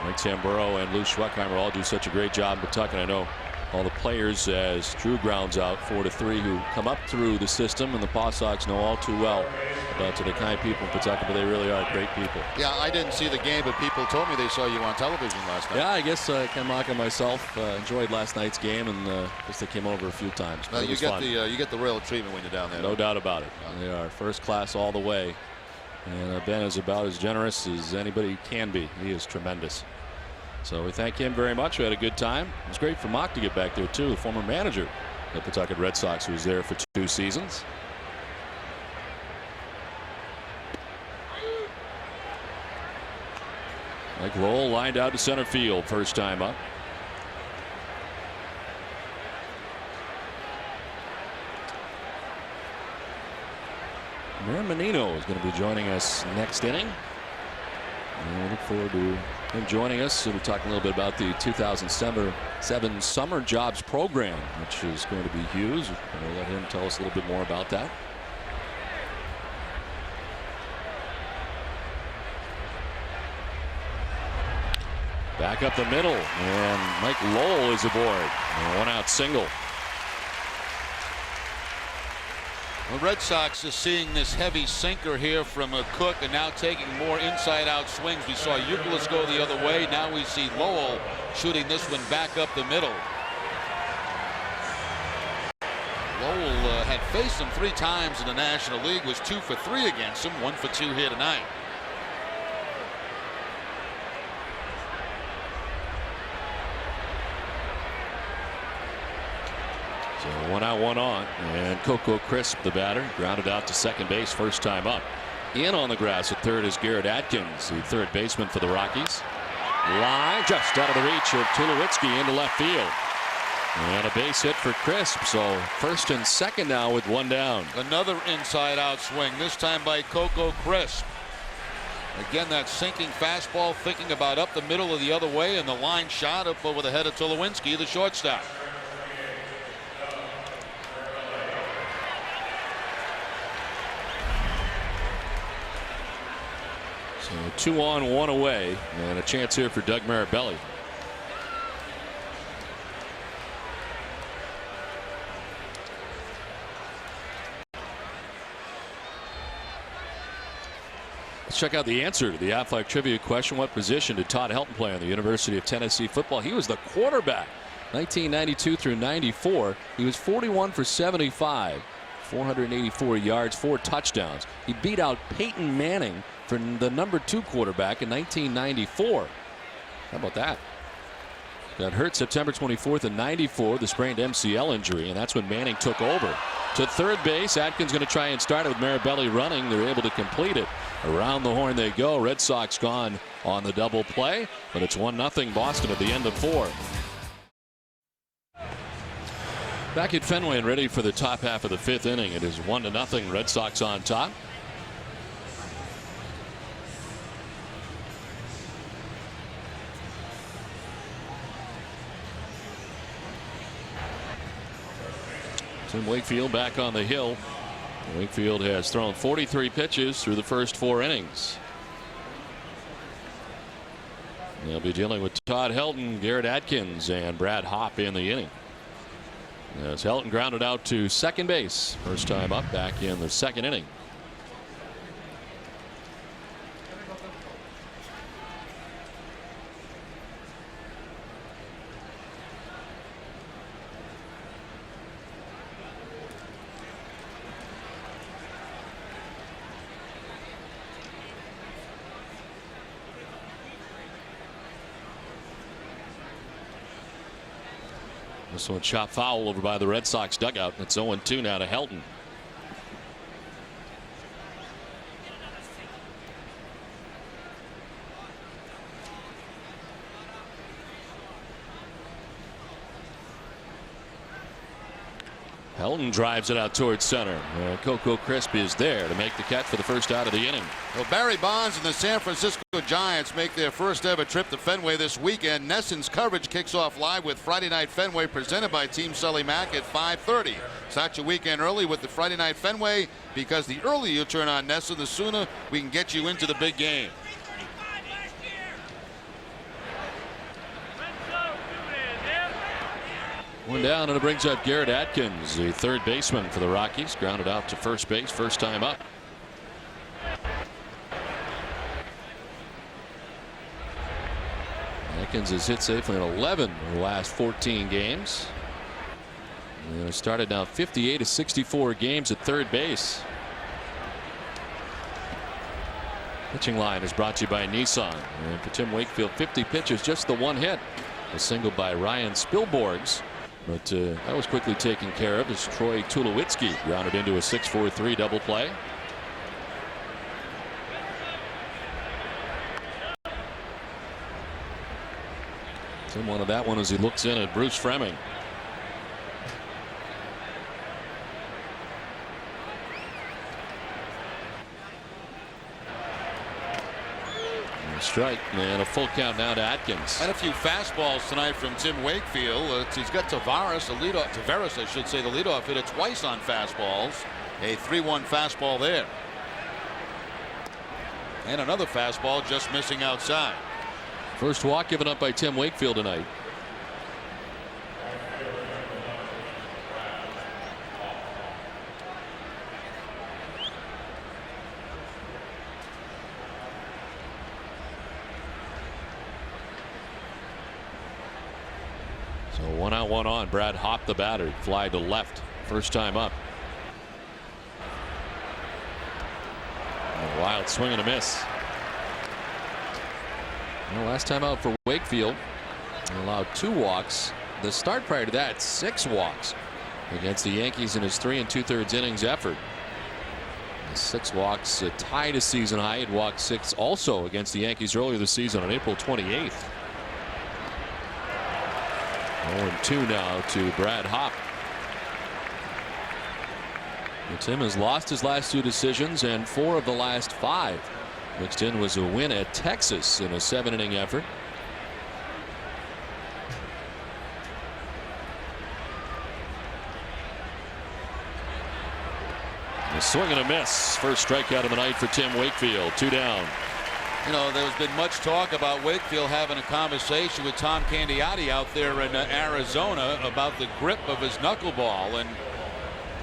Mike Samburo and Lou Schweckheimer all do such a great job in Pawtucket. I know all the players, as Drew grounds out 4-3, who come up through the system, and the Paw Sox know all too well about the kind people in Pawtucket, but they really are great people. Yeah, I didn't see the game, but people told me they saw you on television last night. Yeah, I guess Ken Maka and myself enjoyed last night's game, and I guess they came over a few times. Well, you get the royal treatment when you're down there. No doubt about it. They are first class all the way, and Ben is about as generous as anybody can be. He is tremendous. So we thank him very much. We had a good time. It was great for Mock to get back there too, the former manager of the Pawtucket Red Sox, who was there for 2 seasons. Mike Lowell lined out to center field first time up. Marin Menino is going to be joining us next inning. And we look forward to him joining us. So we're talking a little bit about the 2007 Summer Jobs Program, which is going to be huge. We'll let him tell us a little bit more about that. Back up the middle, and Mike Lowell is aboard. A 1-out single. The Red Sox is seeing this heavy sinker here from Cook, and now taking more inside-out swings. We saw Youkilis go the other way. Now we see Lowell shooting this one back up the middle. Lowell had faced him 3 times in the National League, was 2 for 3 against him, 1 for 2 here tonight. So 1 out, 1 on, and Coco Crisp, the batter, grounded out to second base first time up. In on the grass at third is Garrett Atkins, the third baseman for the Rockies. Line just out of the reach of Tulowitzki into left field. And a base hit for Crisp, so first and second now with 1 down. Another inside out swing, this time by Coco Crisp. Again, that sinking fastball, thinking about up the middle or the other way, and the line shot up over the head of Tulowitzki, the shortstop. So 2 on, 1 away, and a chance here for Doug Marabelli. Let's check out the answer to the Aflac trivia question. What position did Todd Helton play on the University of Tennessee football? He was the quarterback, 1992 through 94. He was 41 for 75, 484 yards, 4 touchdowns. He beat out Peyton Manning for the #2 quarterback in 1994. How about that? Got hurt September 24th in 94, the sprained MCL injury, and that's when Manning took over. To third base, Atkins going to try and start it with Marabelli running. They're able to complete it. Around the horn they go. Red Sox gone on the double play, but it's 1-0 Boston at the end of 4. Back at Fenway and ready for the top half of the 5th inning. It is 1-0 Red Sox on top. Tim Wakefield back on the hill. Wakefield has thrown 43 pitches through the first 4 innings. They'll be dealing with Todd Helton, Garrett Atkins, and Brad Hopp in the inning. As Helton grounded out to second base, first time up back in the 2nd inning. This one shot foul over by the Red Sox dugout. It's 0-2 now to Helton. Helton drives it out towards center. Coco Crisp is there to make the catch for the first out of the inning. Well, Barry Bonds and the San Francisco Giants make their first ever trip to Fenway this weekend. Nesson's coverage kicks off live with Friday Night Fenway presented by Team Sully Mack at 5:30. Start your weekend early with the Friday Night Fenway, because the earlier you turn on Nesson, the sooner we can get you into the big game. One down, and it brings up Garrett Atkins, the third baseman for the Rockies, grounded out to first base, first time up. Atkins has hit safely in 11 of the last 14 games. And it started now 58 of 64 games at third base. Pitching line is brought to you by Nissan. And for Tim Wakefield, 50 pitches, just the 1 hit. A single by Ryan Spilborghs. But that was quickly taken care of as Troy Tulowitzki grounded into a 6-4-3 double play. Tim wanted that one as he looks in at Bruce Fremming. Strike, and a full count now to Atkins. And a few fastballs tonight from Tim Wakefield. He's got Tavares, I should say, the leadoff hitter, twice on fastballs. A 3-1 fastball there. And another fastball just missing outside. First walk given up by Tim Wakefield tonight. So 1 out, 1 on. Brad Hopp, the batter, fly to left, first time up. out, swing and a miss. Well, last time out for Wakefield, he allowed 2 walks. The start prior to that, 6 walks against the Yankees in his 3 2/3 innings effort. The 6 walks tied a season high. He had walked 6 also against the Yankees earlier this season on April 28th. 0-2 now to Brad Hopp. Tim has lost his last 2 decisions and 4 of the last 5. Mixed in was a win at Texas in a 7-inning effort. A swing and a miss. First strikeout of the night for Tim Wakefield. 2 down. You know, there's been much talk about Wakefield having a conversation with Tom Candiotti out there in Arizona about the grip of his knuckleball, and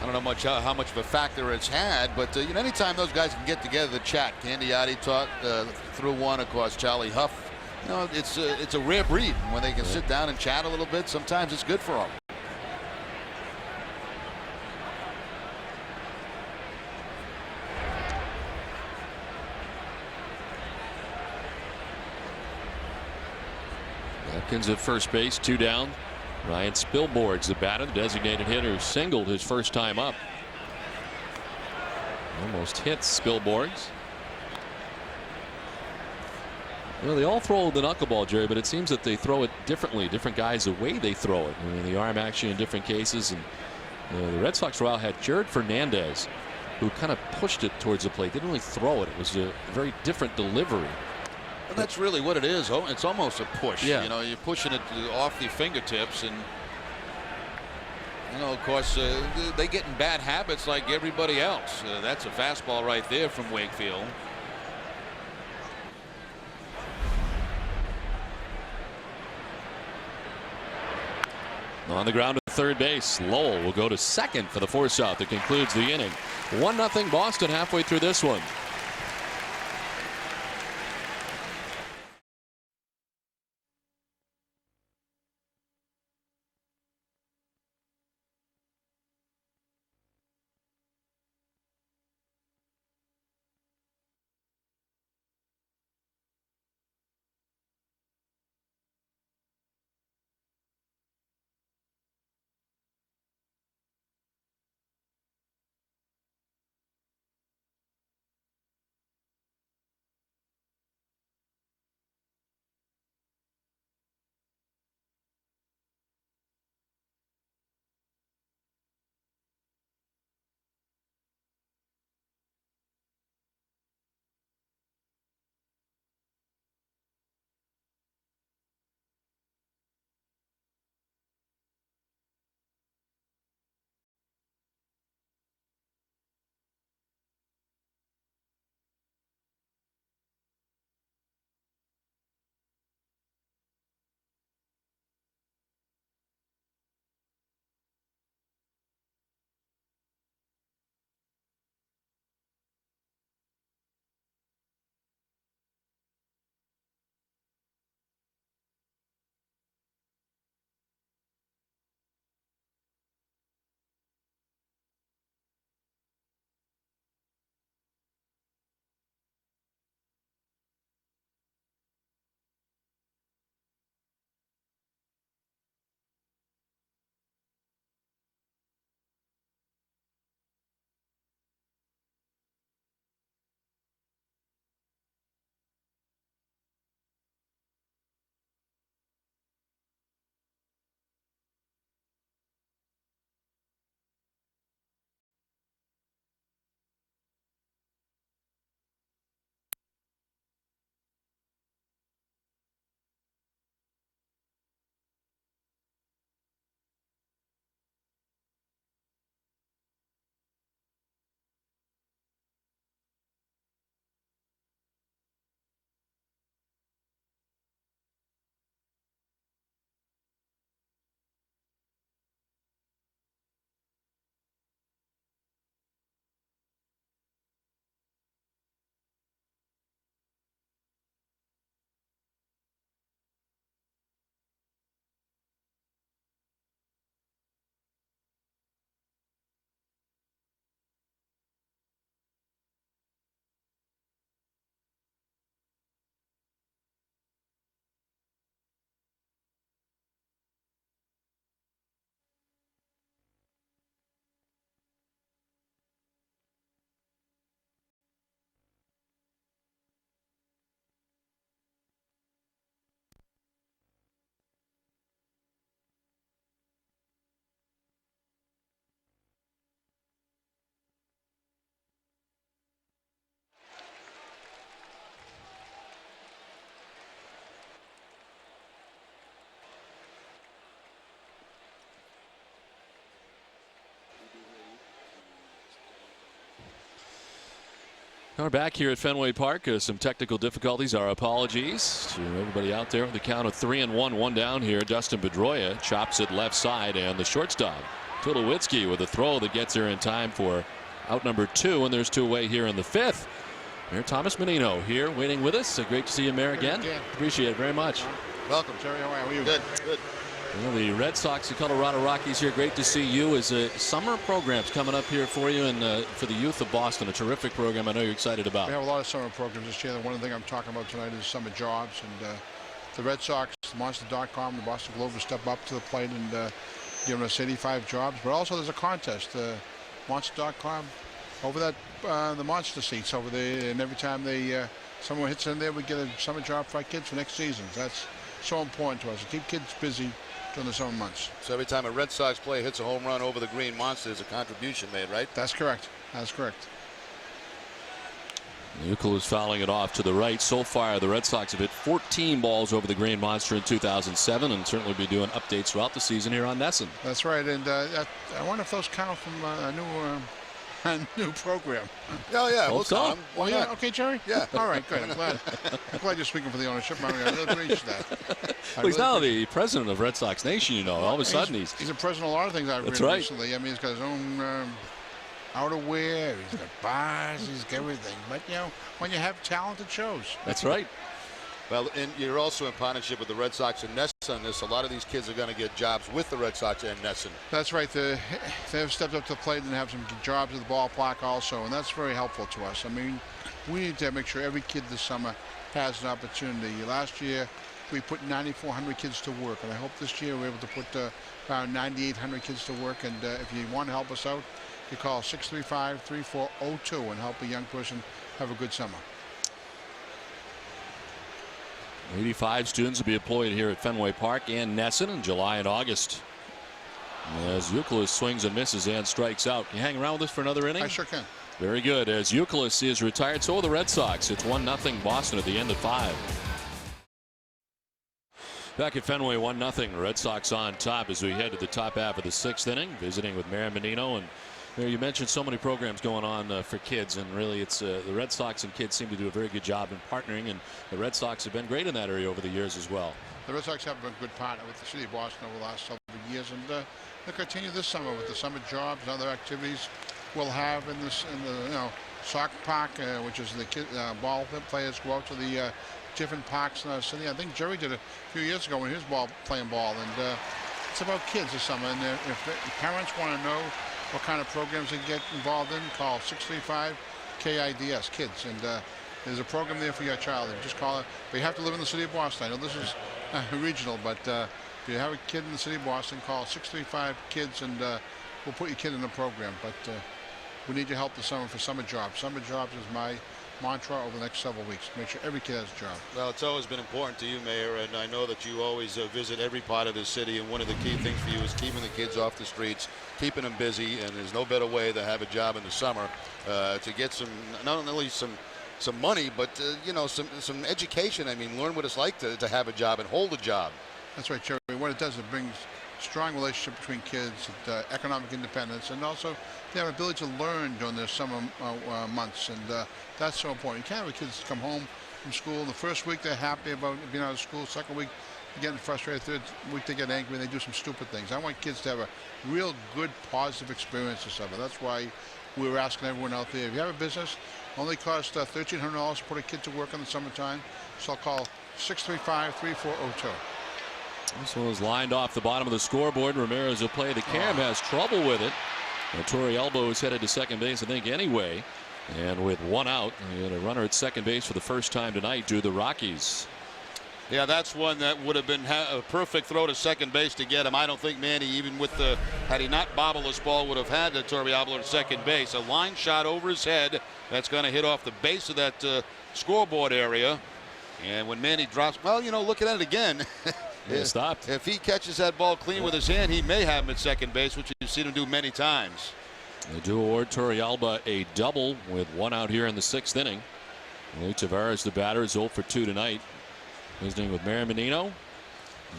I don't know how much of a factor it's had, but you know, anytime those guys can get together to chat. Candiotti threw one, of course. Charlie Huff. You know, it's a rare breed. When they can sit down and chat a little bit, sometimes it's good for them. Atkins at first base, 2 down. Ryan Spilborgh's the batter. The designated hitter singled his first time up. Almost hits Spilborgh's. You know, they all throw the knuckleball, Jerry, but it seems that they throw it differently. Different guys, the way they throw it. I mean, the arm action in different cases. And the Red Sox for a while had Jared Fernandez, who kind of pushed it towards the plate. They didn't really throw it. It was a very different delivery. And that's really what it is. Oh, it's almost a push. Yeah. You know, you're pushing it off the fingertips, and you know, of course, they get in bad habits like everybody else. That's a fastball right there from Wakefield. On the ground at third base, Lowell will go to second for the force out that concludes the inning. 1-0 Boston halfway through this one. We're back here at Fenway Park. Some technical difficulties. Our apologies to everybody out there. The count of 3-1, one down here. Dustin Pedroia chops it left side, and the shortstop Tulowitzki with a throw that gets there in time for out number 2, and there's 2 away here in the 5th. Mayor Thomas Menino here waiting with us. Great to see you, Mayor, again. Appreciate it very much. Welcome, Jerry. How are you? Good. Well, the Red Sox, the Colorado Rockies here. Great to see you. As summer programs coming up here for you and for the youth of Boston. A terrific program I know you're excited about. We have a lot of summer programs this year. The one thing I'm talking about tonight is summer jobs. And the Red Sox, Monster.com, the Boston Globe will step up to the plate and give us 85 jobs. But also there's a contest. Monster.com over that the Monster seats over there. And every time someone hits in there, we get a summer job for our kids for next season. That's so important to us to keep kids busy during the summer months. So every time a Red Sox player hits a home run over the Green Monster, there's a contribution made, right? That's correct. That's correct. Euclid is fouling it off to the right. So far, the Red Sox have hit 14 balls over the Green Monster in 2007, and certainly be doing updates throughout the season here on NESN. That's right. And I wonder if those count from a new program. Oh, yeah. Hope so. Well, yeah. Okay, Jerry? Yeah. All right, good. I'm glad you're speaking for the ownership. I really appreciate that. Well, he's now the president of Red Sox Nation, you know. All of a sudden, he's a president of a lot of things I've read recently. I mean, he's got his own outerwear. He's got bars. He's got everything. But, you know, when you have talent, it shows. That's right. Well, and you're also in partnership with the Red Sox and NESN on this. A lot of these kids are going to get jobs with the Red Sox and NESN. That's right. They have stepped up to the plate and have some jobs at the ballpark also, and that's very helpful to us. I mean, we need to make sure every kid this summer has an opportunity. Last year, we put 9,400 kids to work, and I hope this year we're able to put around 9,800 kids to work. And if you want to help us out, you call 635-3402 and help a young person have a good summer. 85 students will be employed here at Fenway Park and NESN in July and August. As Euclid swings and misses and strikes out. Can you hang around with us for another inning? I sure can. Very good. As Euclid is retired, so are the Red Sox. It's 1-0 Boston at the end of 5. Back at Fenway, 1-0. Red Sox on top as we head to the top half of the 6th inning, visiting with Mayor Menino. And you mentioned so many programs going on for kids, and really it's the Red Sox and kids seem to do a very good job in partnering, and the Red Sox have been great in that area over the years as well. The Red Sox have been a good partner with the city of Boston over the last several years, and they'll continue this summer with the summer jobs and other activities we'll have in the soccer park, which is the ball players go out to the different parks in our city. I think Jerry did a few years ago when he was playing ball, and it's about kids this summer. And if parents want to know what kind of programs they get involved in, call 635-KIDS, kids. And there's a program there for your child. And just call it. But you have to live in the city of Boston. I know this is regional, but if you have a kid in the city of Boston, call 635-KIDS, and we'll put your kid in the program. But we need your help this summer for summer jobs. Summer jobs is my mantra over the next several weeks. Make sure every kid has a job. Well, it's always been important to you, Mayor, and I know that you always visit every part of the city, and one of the key things for you is keeping the kids off the streets, keeping them busy, and there's no better way to have a job in the summer to get some, not only some money, but some education. I mean, learn what it's like to have a job and hold a job. That's right, Jerry. What it does, it brings strong relationship between kids, economic independence, and also their ability to learn during the summer months, and that's so important. You can't have kids come home from school. The first week they're happy about being out of school. Second week they're getting frustrated. Third week they get angry and they do some stupid things. I want kids to have a real good, positive experience this summer. That's why we were asking everyone out there, if you have a business, only costs $1,300 to put a kid to work in the summertime. So I'll call 635-3402. This one was lined off the bottom of the scoreboard. Ramirez will play. The cam has trouble with it. Torrielbo is headed to second base, I think, anyway. And with one out, and a runner at second base for the first time tonight do the Rockies. Yeah, that's one that would have been a perfect throw to second base to get him. I don't think Manny, even with had he not bobbled this ball, would have had the Torrielbo at second base. A line shot over his head that's going to hit off the base of that scoreboard area. And when Manny drops, well, looking at it again. Stopped. If he catches that ball clean with his hand, he may have him at second base, which you've seen him do many times. They do award Torrielbo a double with one out here in the 6th inning. Lee Tavares, the batter, is 0 for 2 tonight. Visiting with Mayor Menino.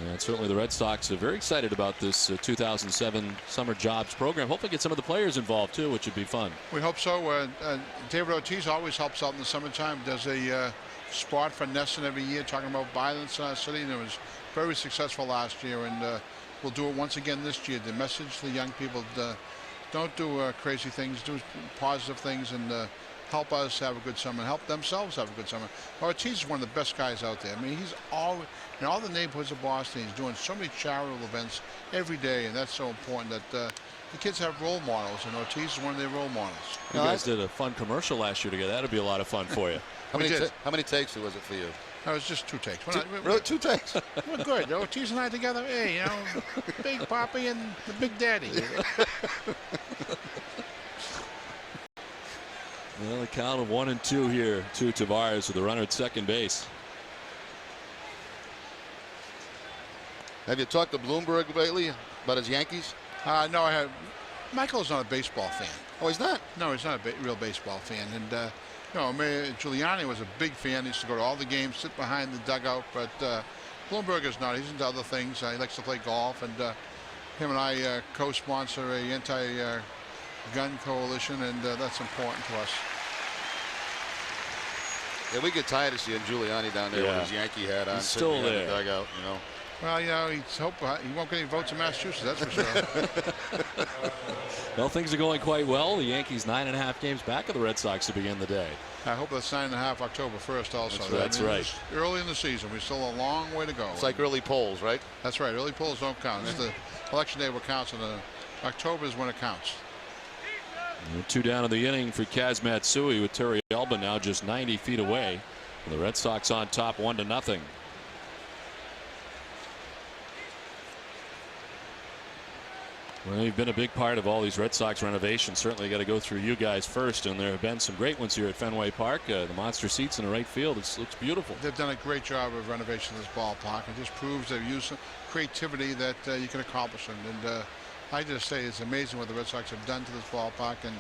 And certainly the Red Sox are very excited about this 2007 summer jobs program. Hopefully get some of the players involved too, which would be fun. We hope so. David Ortiz always helps out in the summertime. Does a spot for Nesson every year talking about violence in our city, and it was very successful last year, and we'll do it once again this year. The message to the young people: don't do crazy things, do positive things, and help us have a good summer, and help themselves have a good summer. Ortiz is one of the best guys out there. I mean, he's always in all the neighborhoods of Boston. He's doing so many charitable events every day, and that's so important that the kids have role models, and Ortiz is one of their role models. You guys did a fun commercial last year together. That'd be a lot of fun for you. How many takes was it for you? That was just 2 takes. Really, 2 takes? We're good. Ortiz and I together, hey, you know, Big Papi and the Big Daddy. Well, a count of 1-2 here to Tavares with the runner at second base. Have you talked to Bloomberg lately about his Yankees? No, I have. Michael's not a baseball fan. Oh, he's not? No, he's not a real baseball fan. And, you know, Giuliani was a big fan. He used to go to all the games, sit behind the dugout. But Bloomberg is not. He's into other things. He likes to play golf. And him and I co-sponsor a anti-gun coalition, and that's important to us. Yeah, we get tired of seeing Giuliani down there with his Yankee hat on. He's still there. The dugout, you know. Well, you know, he won't get any votes in Massachusetts, that's for sure. Well, things are going quite well. The Yankees 9.5 games back of the Red Sox to begin the day. I hope that's 9.5 October 1st also. That's right. It's early in the season. We're still a long way to go. It's like early polls, right? That's right. Early polls don't count. It's the election day what counts, and October is when it counts. 2 down in the inning for Kaz Matsui with Terry Alba now just 90 feet away. And the Red Sox on top 1-0. Well, you've been a big part of all these Red Sox renovations. Certainly got to go through you guys first, and there have been some great ones here at Fenway Park. The monster seats in the right field. It looks beautiful. They've done a great job of renovation of this ballpark. It just proves they've used some creativity that you can accomplish. And I just say it's amazing what the Red Sox have done to this ballpark and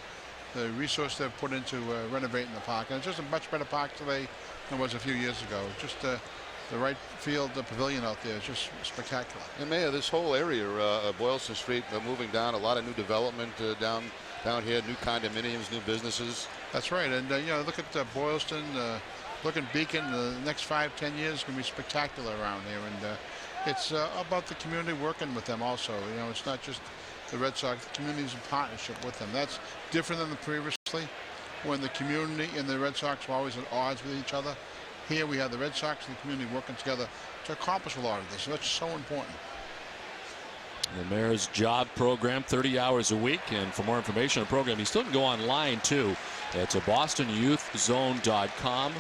the resource they've put into renovating the park. And it's just a much better park today than it was a few years ago. Just the right field, the pavilion out there is just spectacular. And Mayor, this whole area, Boylston Street, moving down, a lot of new development down here, new condominiums, new businesses. That's right. And you know, look at Boylston, look at Beacon. The next 5-10 years is going to be spectacular around here. And it's about the community working with them also. You know, it's not just the Red Sox. The community's in partnership with them. That's different than the previously, when the community and the Red Sox were always at odds with each other. Here we have the Red Sox and the community working together to accomplish a lot of this. So that's so important. The Mayor's job program, 30 hours a week. And for more information on the program, you still can go online too. It's a BostonYouthZone.com,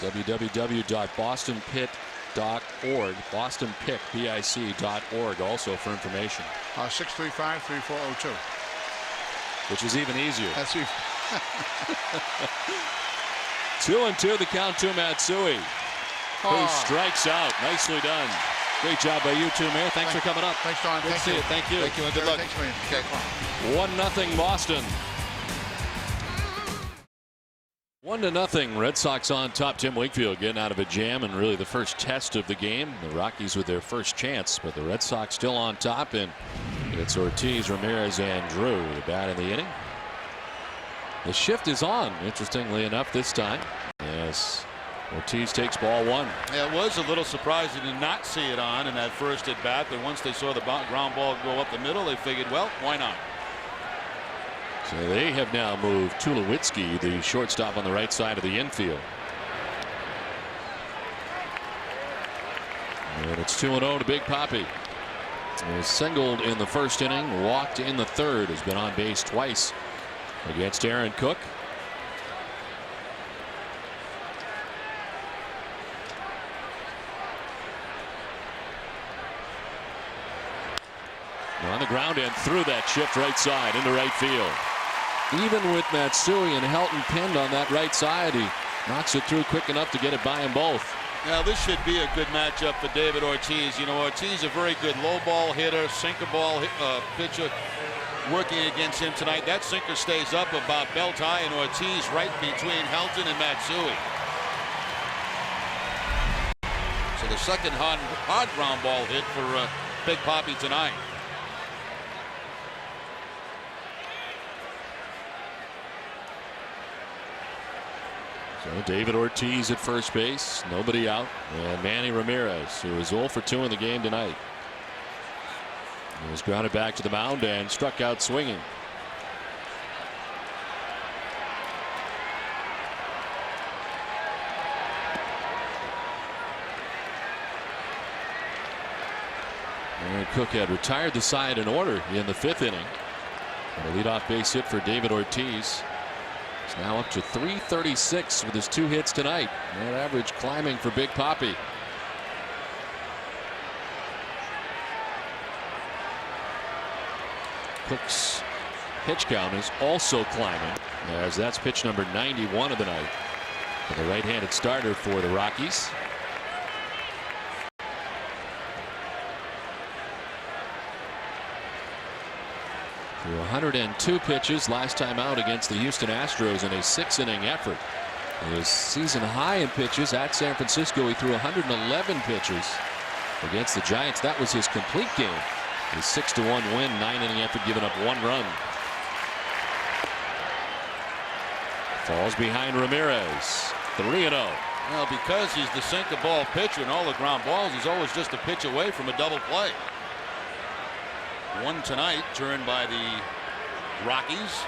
www.bostonpit.org, BostonPic.org also for information. 635-3402. Which is even easier. That's even. 2-2 the count to Matsui, who strikes out. Nicely done. Great job by you too, Mayor. Thanks for coming up. Thanks, Don. Good to see you. Thank you. Thank you and good luck. Thanks, man. Okay. 1-0 Boston. 1-0 Red Sox on top. Tim Wakefield getting out of a jam and really the first test of the game. The Rockies with their first chance, but the Red Sox still on top, and it's Ortiz, Ramirez, and Drew the bat in the inning. The shift is on, interestingly enough, this time. Yes, Ortiz takes ball 1. Yeah, it was a little surprising to not see it on in that first at bat, but once they saw the ground ball go up the middle, they figured, well, why not? So they have now moved Tulowitzki, the shortstop, on the right side of the infield. And it's 2-0 to Big Papi. He was singled in the first inning, walked in the third, has been on base twice against Aaron Cook. On the ground and through that shift right side into right field. Even with Matsui and Helton pinned on that right side, he knocks it through quick enough to get it by them both. Now this should be a good matchup for David Ortiz. You know, Ortiz is a very good low ball hitter, sinker ball pitcher. Working against him tonight. That sinker stays up about belt high, and Ortiz right between Helton and Matsui. So The second hard ground ball hit for Big Papi tonight. So David Ortiz at first base, nobody out, and Manny Ramirez, who is 0 for 2 in the game tonight. He was grounded back to the mound and struck out swinging. And Cook had retired the side in order in the 5th inning. And a leadoff base hit for David Ortiz. He's now up to 336 with his 2 hits tonight. That average climbing for Big Papi. Cook's pitch count is also climbing, as that's pitch number 91 of the night for the right-handed starter for the Rockies. Through 102 pitches last time out against the Houston Astros in a 6-inning effort. His season high in pitches at San Francisco. He threw 111 pitches against the Giants. That was his complete game. His 6-1 win, 9-inning effort, giving up 1 run. Falls behind Ramirez. 3-0. Well, because he's the sink the ball pitcher and all the ground balls, he's always just a pitch away from a double play. One tonight, turned by the Rockies.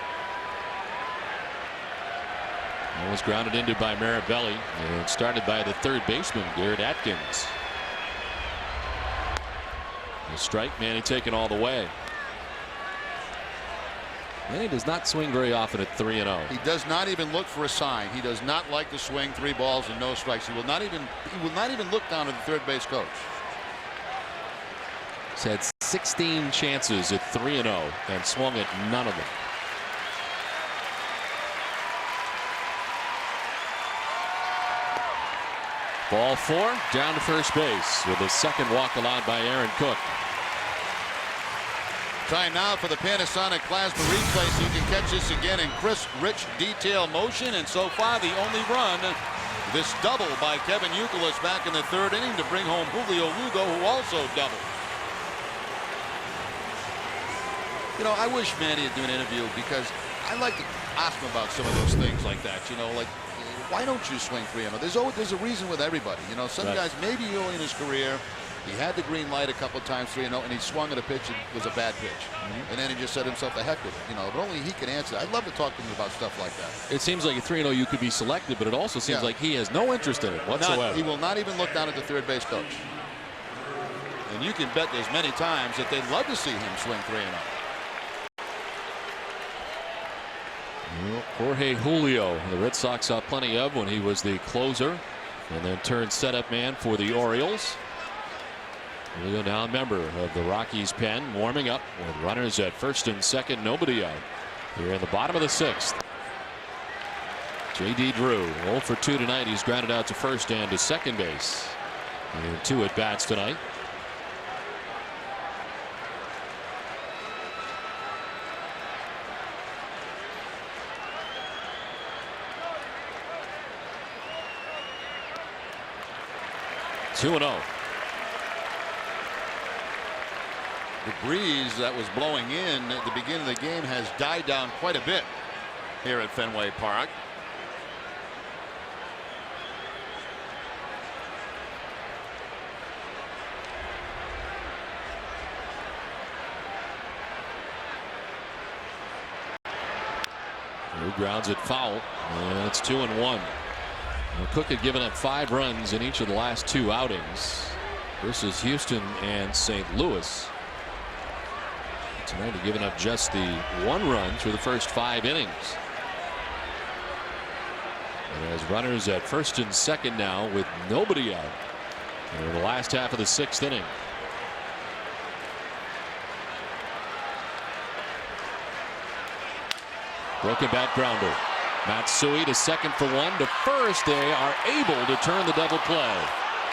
That was grounded into by Marabelli and started by the third baseman, Garrett Atkins. A strike, Manny taken all the way. Manny does not swing very often at 3-0. He does not even look for a sign. He does not like to swing 3 balls and no strikes. He will not even look down at the third base coach. He's had 16 chances at 3-0 and swung at none of them. Ball 4, down to first base with a second walk allowed by Aaron Cook. Time now for the Panasonic Plasma replay so you can catch this again in crisp, rich, detail motion. And so far, the only run, this double by Kevin Youkilis back in the 3rd inning to bring home Julio Lugo, who also doubled. You know, I wish Manny would do an interview, because I like to ask him about some of those things like that. You know, like, why don't you swing 3-0? There's a reason with everybody. You know, some guys, maybe early in his career, he had the green light a couple of times, 3-0, and he swung at a pitch that was a bad pitch. And then he just said himself, the heck with it. You know, but only he can answer. I'd love to talk to him about stuff like that. It seems like a 3-0 you could be selected, but it also seems like he has no interest in it whatsoever. He will not even look down at the third base coach. And you can bet there's many times that they'd love to see him swing 3-0. Jorge Julio, the Red Sox saw plenty of when he was the closer and then turned setup man for the Orioles. Julio now a member of the Rockies pen, warming up with runners at first and second, nobody out here in the bottom of the 6th. J.D. Drew 0 for 2 tonight. He's grounded out to first and to second base in 2 at bats tonight. The breeze that was blowing in at the beginning of the game has died down quite a bit here at Fenway Park. Drew grounds it foul, and it's 2-1. Well, Cook had given up 5 runs in each of the last 2 outings versus Houston and St. Louis. Tonight, he's given up just the 1 run through the first 5 innings. And has runners at first and second now with nobody out in the last half of the 6th inning. Broken bat grounder. Matsui to second for 1. To first, they are able to turn the double play.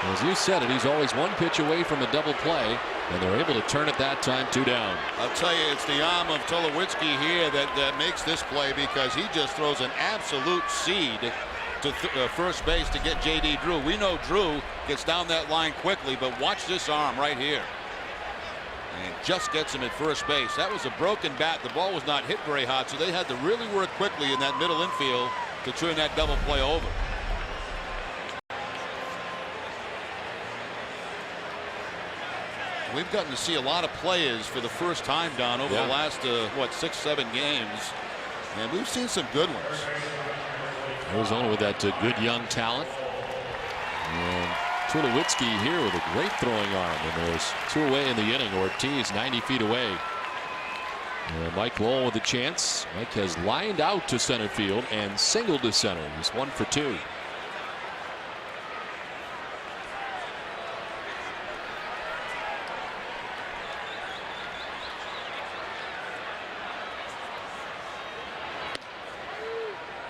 As you said it, he's always 1 pitch away from a double play, and they're able to turn it that time, 2 down. I'll tell you, it's the arm of Tulowitzki here that makes this play, because he just throws an absolute seed to first base to get J.D. Drew. We know Drew gets down that line quickly, but watch this arm right here. And just gets him at first base. That was a broken bat. The ball was not hit very hard, so they had to really work quickly in that middle infield to turn that double play over. We've gotten to see a lot of players for the first time, Don, over the last, 6-7 games. And we've seen some good ones. Arizona with that good young talent. And Tulowitzki here with a great throwing arm. And there's 2 away in the inning. Ortiz 90 feet away. And Mike Lowell with a chance. Mike has lined out to center field and singled to center. He's 1 for 2.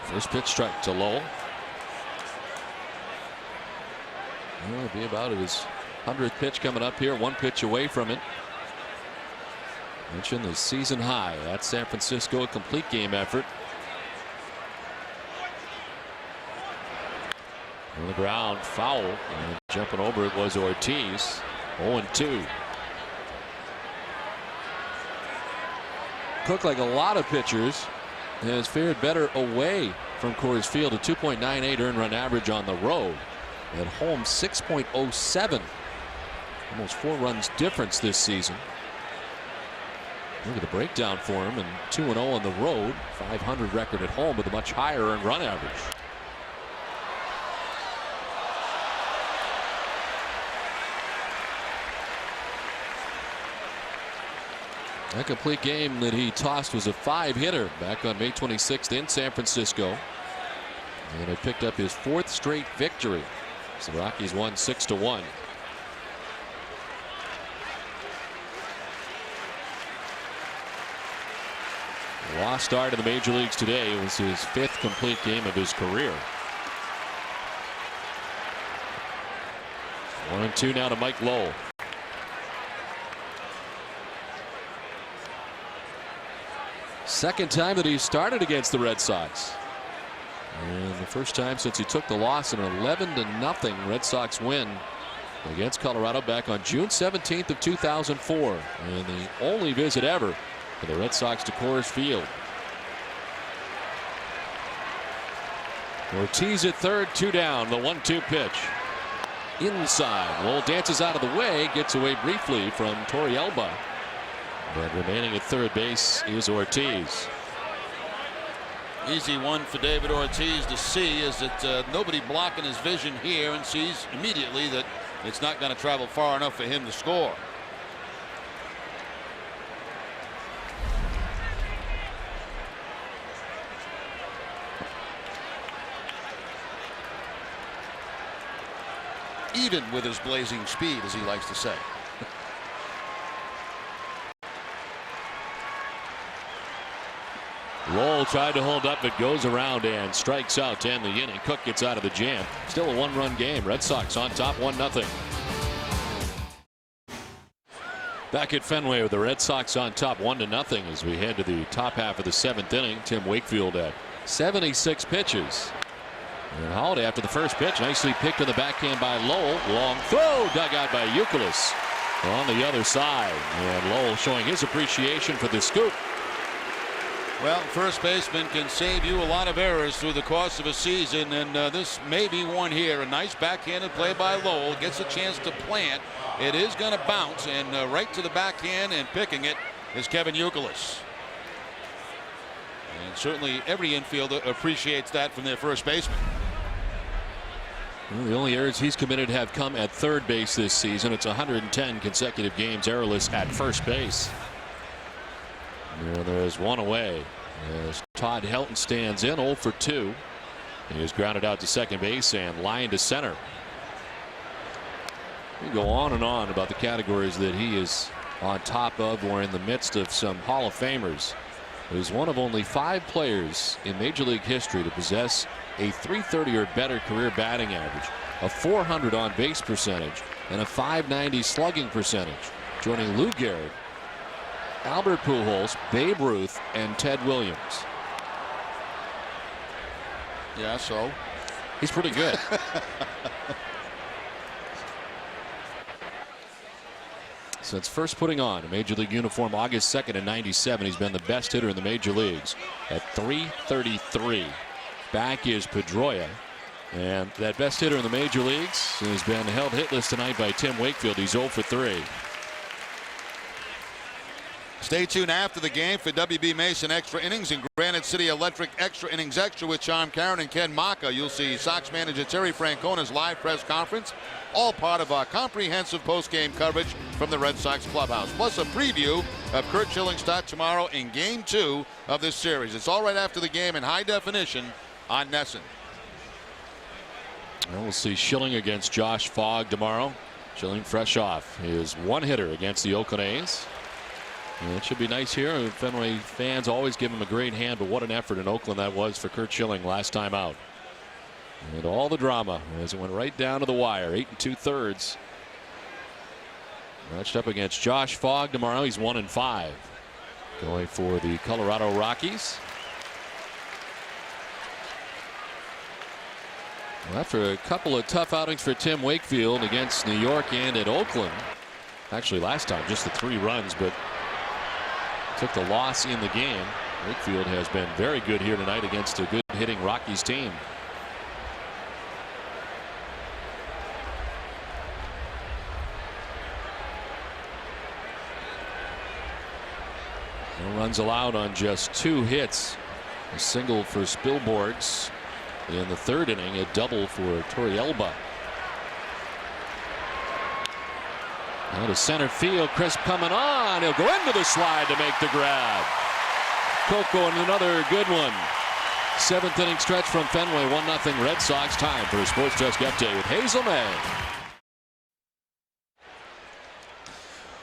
First pitch strike to Lowell. It'll be about his 100th pitch coming up here. 1 pitch away from it. Mentioned the season high at San Francisco, a complete game effort. On the ground, foul, and jumping over it was Ortiz. 0-2. Cook, like a lot of pitchers, has fared better away from Coors Field. A 2.98 earned run average on the road. At home, 6.07. Almost 4 runs difference this season. Look at the breakdown for him, and 2-0 on the road. 500 record at home with a much higher earned run average. That complete game that he tossed was a 5-hitter back on May 26th in San Francisco. And it picked up his 4th straight victory. So the Rockies won 6-1. A lost start in the major leagues today. It was his 5th complete game of his career. 1-2 now to Mike Lowell. Second time that he started against the Red Sox. And the first time since he took the loss in an 11-0 Red Sox win against Colorado back on June 17th of 2004. And the only visit ever for the Red Sox to Coors Field. Ortiz at third, 2 down, the 1-2 pitch. Inside, Lowell dances out of the way, gets away briefly from Torrealba. But remaining at third base is Ortiz. Easy one for David Ortiz to see, is that nobody blocking his vision here, and sees immediately that it's not going to travel far enough for him to score. Even with his blazing speed, as he likes to say. Lowell tried to hold up, but goes around and strikes out to end the inning. Cook gets out of the jam. Still a 1-run game. Red Sox on top 1-0. Back at Fenway with the Red Sox on top 1-0 as we head to the top half of the 7th inning. Tim Wakefield at 76 pitches. And Holiday after the first pitch, nicely picked in the backhand by Lowell. Long throw, dug out by Youkilis on the other side. And Lowell showing his appreciation for the scoop. Well, first baseman can save you a lot of errors through the course of a season, and this may be one here. A nice backhanded play by Lowell, gets a chance to plant. It is going to bounce, and right to the backhand, and picking it is Kevin Youkilis. And certainly every infielder appreciates that from their first baseman. Well, the only errors he's committed have come at third base this season. It's 110 consecutive games errorless at first base. There is 1 away as Todd Helton stands in 0 for 2. He is grounded out to second base and lined to center. We can go on and on about the categories that he is on top of or in the midst of some Hall of Famers. He's one of only 5 players in Major League history to possess a .330 or better career batting average, a .400 on base percentage, and a .590 slugging percentage, joining Lou Gehrig, Albert Pujols, Babe Ruth, and Ted Williams. Yeah, so He's pretty good. Since first putting on a Major League uniform August 2nd in '97, he's been the best hitter in the major leagues at .333. Back is Pedroia. And that best hitter in the major leagues has been held hitless tonight by Tim Wakefield. He's 0 for 3. Stay tuned after the game for WB Mason Extra Innings and Granite City Electric Extra Innings Extra with Tom Caron and Ken Maka. You'll see Sox manager Terry Francona's live press conference, all part of our comprehensive post-game coverage from the Red Sox clubhouse, plus a preview of Curt Schilling's start tomorrow in Game 2 of this series. It's all right after the game in high definition on NESN. And we'll see Schilling against Josh Fogg tomorrow. Schilling fresh off his one-hitter against the Oakland A's. And it should be nice here. Fenway fans always give him a great hand, but what an effort in Oakland that was for Curt Schilling last time out. And all the drama as it went right down to the wire. 8 2/3. Matched up against Josh Fogg tomorrow. He's 1-5. Going for the Colorado Rockies. Well, after a couple of tough outings for Tim Wakefield against New York and at Oakland. Actually last time just the 3 runs, but took the loss in the game. Wakefield has been very good here tonight against a good hitting Rockies team. No runs allowed on just 2 hits. A single for Spilborghs in the 3rd inning, a double for Torrealba. Now to center field, Crisp coming on. He'll go into the slide to make the grab. Coco and another good one. 7th inning stretch from Fenway, 1-0 Red Sox. Time for a Sports Desk update with Hazel May.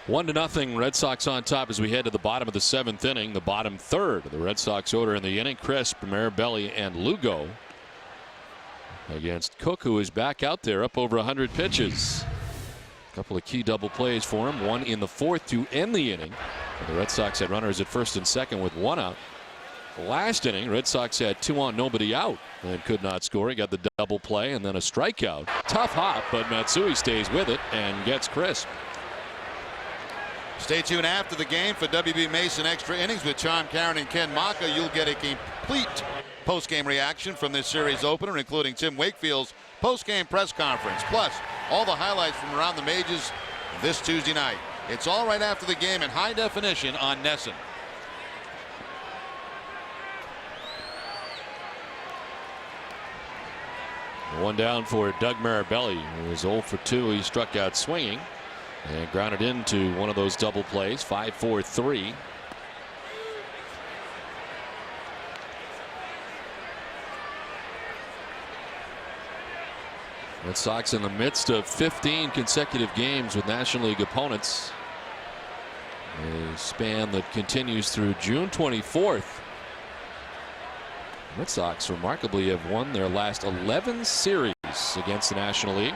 1-0 Red Sox on top as we head to the bottom of the 7th inning. The bottom third of the Red Sox order in the inning. Crisp, Mirabelli, and Lugo against Cook, who is back out there up over 100 pitches. A couple of key double plays for him. One in the 4th to end the inning. And the Red Sox had runners at 1st and 2nd with 1 out. Last inning, Red Sox had 2 on, nobody out, and could not score. He got the double play and then a strikeout. Tough hop, but Matsui stays with it and gets Crisp. Stay tuned after the game for WB Mason Extra Innings with Tom Caron and Ken Maka. You'll get a complete post-game reaction from this series opener, including Tim Wakefield's post-game press conference, plus all the highlights from around the majors this Tuesday night. It's all right after the game in high definition on NESN. One down for Doug Mirabelli, who was 0 for 2. He struck out swinging and grounded into one of those double plays. 5-4-3. Red Sox in the midst of 15 consecutive games with National League opponents. A span that continues through June 24th. Red Sox remarkably have won their last 11 series against the National League.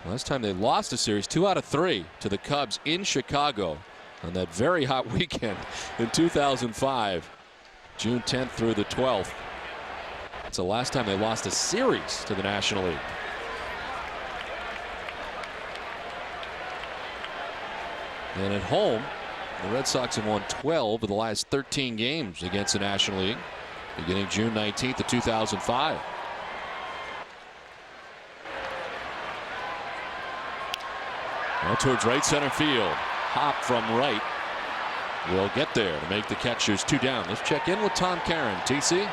Last time they lost a series, 2 out of 3 to the Cubs in Chicago on that very hot weekend in 2005, June 10th through the 12th. It's the last time they lost a series to the National League. And at home, the Red Sox have won 12 of the last 13 games against the National League, beginning June 19th of 2005. Now towards right center field. Hop from right will get there to make the catchers 2 down. Let's check in with Tom Caron. TC.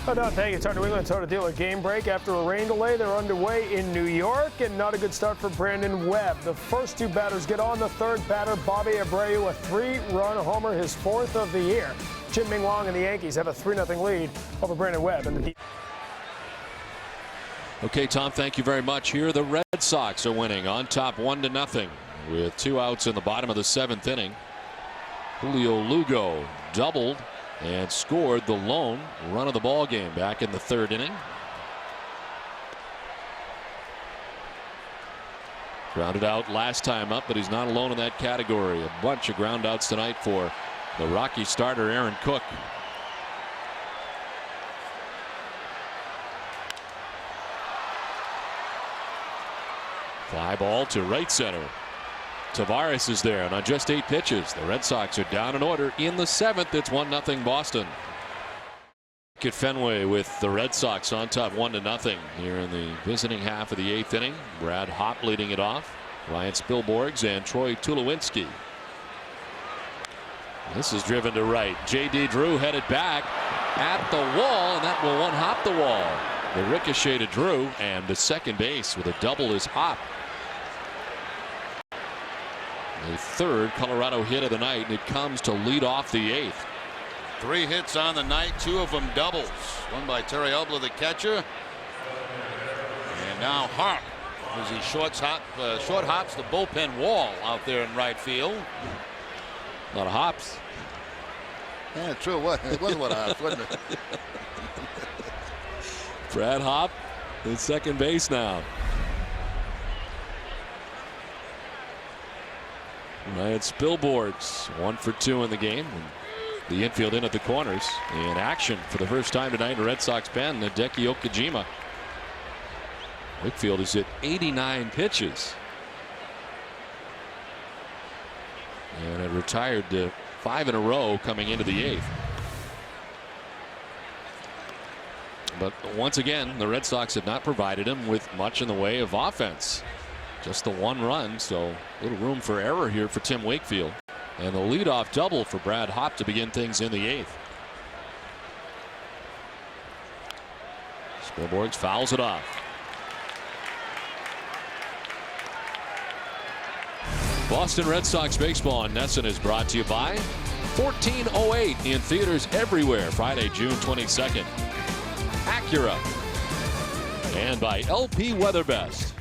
Oh, no, thank you. It's our New England Total Dealer game break. After a rain delay, they're underway in New York, and not a good start for Brandon Webb. The first 2 batters get on. The 3rd batter, Bobby Abreu, a 3-run homer, his 4th of the year. Jim Ming Wong and the Yankees have a 3-0 lead over Brandon Webb. Okay, Tom, thank you very much. Here the Red Sox are winning on top 1-0 with 2 outs in the bottom of the 7th inning. Julio Lugo doubled and scored the lone run of the ball game back in the 3rd inning. Grounded out last time up, but he's not alone in that category. A bunch of ground outs tonight for the Rocky starter Aaron Cook. Fly ball to right center. Tavares is there, and on just 8 pitches, the Red Sox are down in order in the 7th. It's 1-0 Boston. At Fenway with the Red Sox on top 1-0 here in the visiting half of the 8th inning. Brad Hopp leading it off. Ryan Spilborghs and Troy Tulowitzki. This is driven to right. J.D. Drew headed back at the wall, and that will one-hop the wall. The ricochet to Drew, and the second base with a double is Hopp. The 3rd Colorado hit of the night, and it comes to lead off the 8th. 3 hits on the night, 2 of them doubles. One by Terry Elbler, the catcher. And now Harp, as he short hops the bullpen wall out there in right field. A lot of hops. Yeah, true. It was a lot of hops, wasn't it? Brad Hopp at second base now. Ryan Spilborghs 1 for 2 in the game. The infield in at the corners. In action for the first time tonight in Red Sox pen, Hideki Okajima. Wakefield is at 89 pitches. And it retired to 5 in a row coming into the 8th. But once again, the Red Sox have not provided him with much in the way of offense. Just the 1 run, so a little room for error here for Tim Wakefield. And the leadoff double for Brad Hopp to begin things in the 8th. Spilborghs fouls it off. Boston Red Sox baseball on NESN is brought to you by 1408 in theaters everywhere Friday, June 22nd. Acura. And by LP Weatherbest.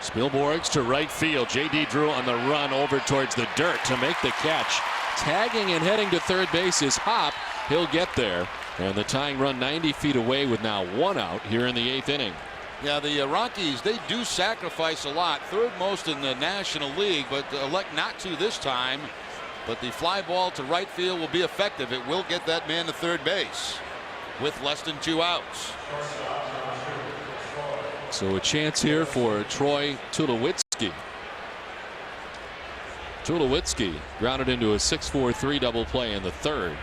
Spilborghs to right field. J.D. Drew on the run over towards the dirt to make the catch. Tagging and heading to third base is Hopp. He'll get there. And the tying run 90 feet away with now 1 out here in the 8th inning. Yeah, the Rockies, they do sacrifice a lot. 3rd most in the National League, but elect not to this time. But the fly ball to right field will be effective. It will get that man to third base with less than 2 outs. So a chance here for Troy Tulowitzki. Tulowitzki grounded into a 6-4-3 double play in the 3rd.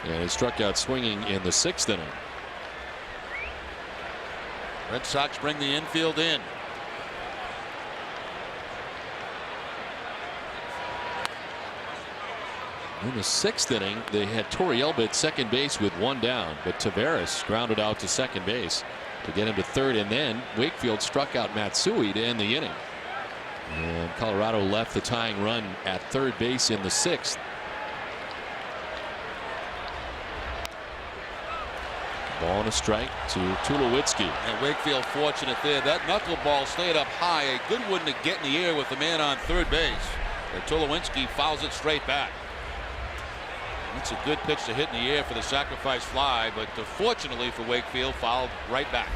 And he struck out swinging in the 6th inning. Red Sox bring the infield in. In the 6th inning, they had Torrealba at second base with 1 down, but Tavares grounded out to second base to get him to 3rd, and then Wakefield struck out Matsui to end the inning. And Colorado left the tying run at third base in the 6th. Ball and a strike to Tulowitzki. And Wakefield fortunate there. That knuckleball stayed up high. A good one to get in the air with the man on third base. And Tulowitzki fouls it straight back. It's a good pitch to hit in the air for the sacrifice fly, but fortunately for Wakefield, fouled right back.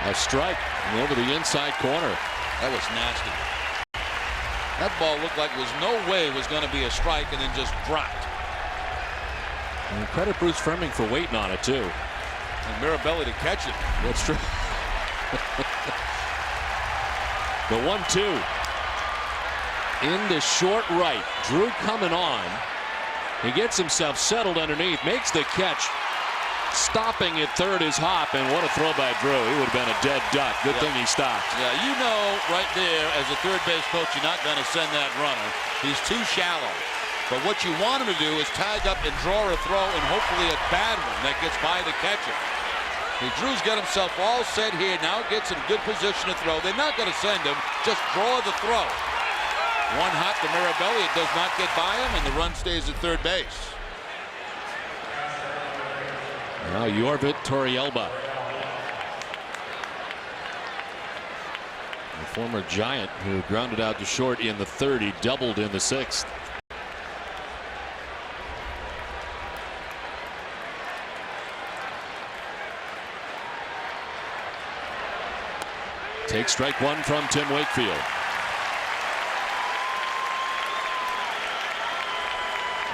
A strike over the inside corner. That was nasty. That ball looked like there was no way it was going to be a strike, and then just dropped. And credit Bruce Fleming for waiting on it too. And Mirabelli to catch it. That's true. The 1-2 into short right. Drew coming on. He gets himself settled underneath, makes the catch. Stopping at third is Hopp, and what a throw by Drew. He would have been a dead duck. Good thing he stopped. Yeah, you know right there as a third base coach, you're not going to send that runner. He's too shallow. But what you want him to do is tag up and draw a throw, and hopefully a bad one that gets by the catcher. Drew's got himself all set here. Now gets in good position to throw. They're not going to send him. Just draw the throw. One hop to Mirabelli. It does not get by him, and the run stays at third base. Now Yorvit Torrealba. The former Giant who grounded out to short in the 3rd. He doubled in the 6th. Take strike 1 from Tim Wakefield.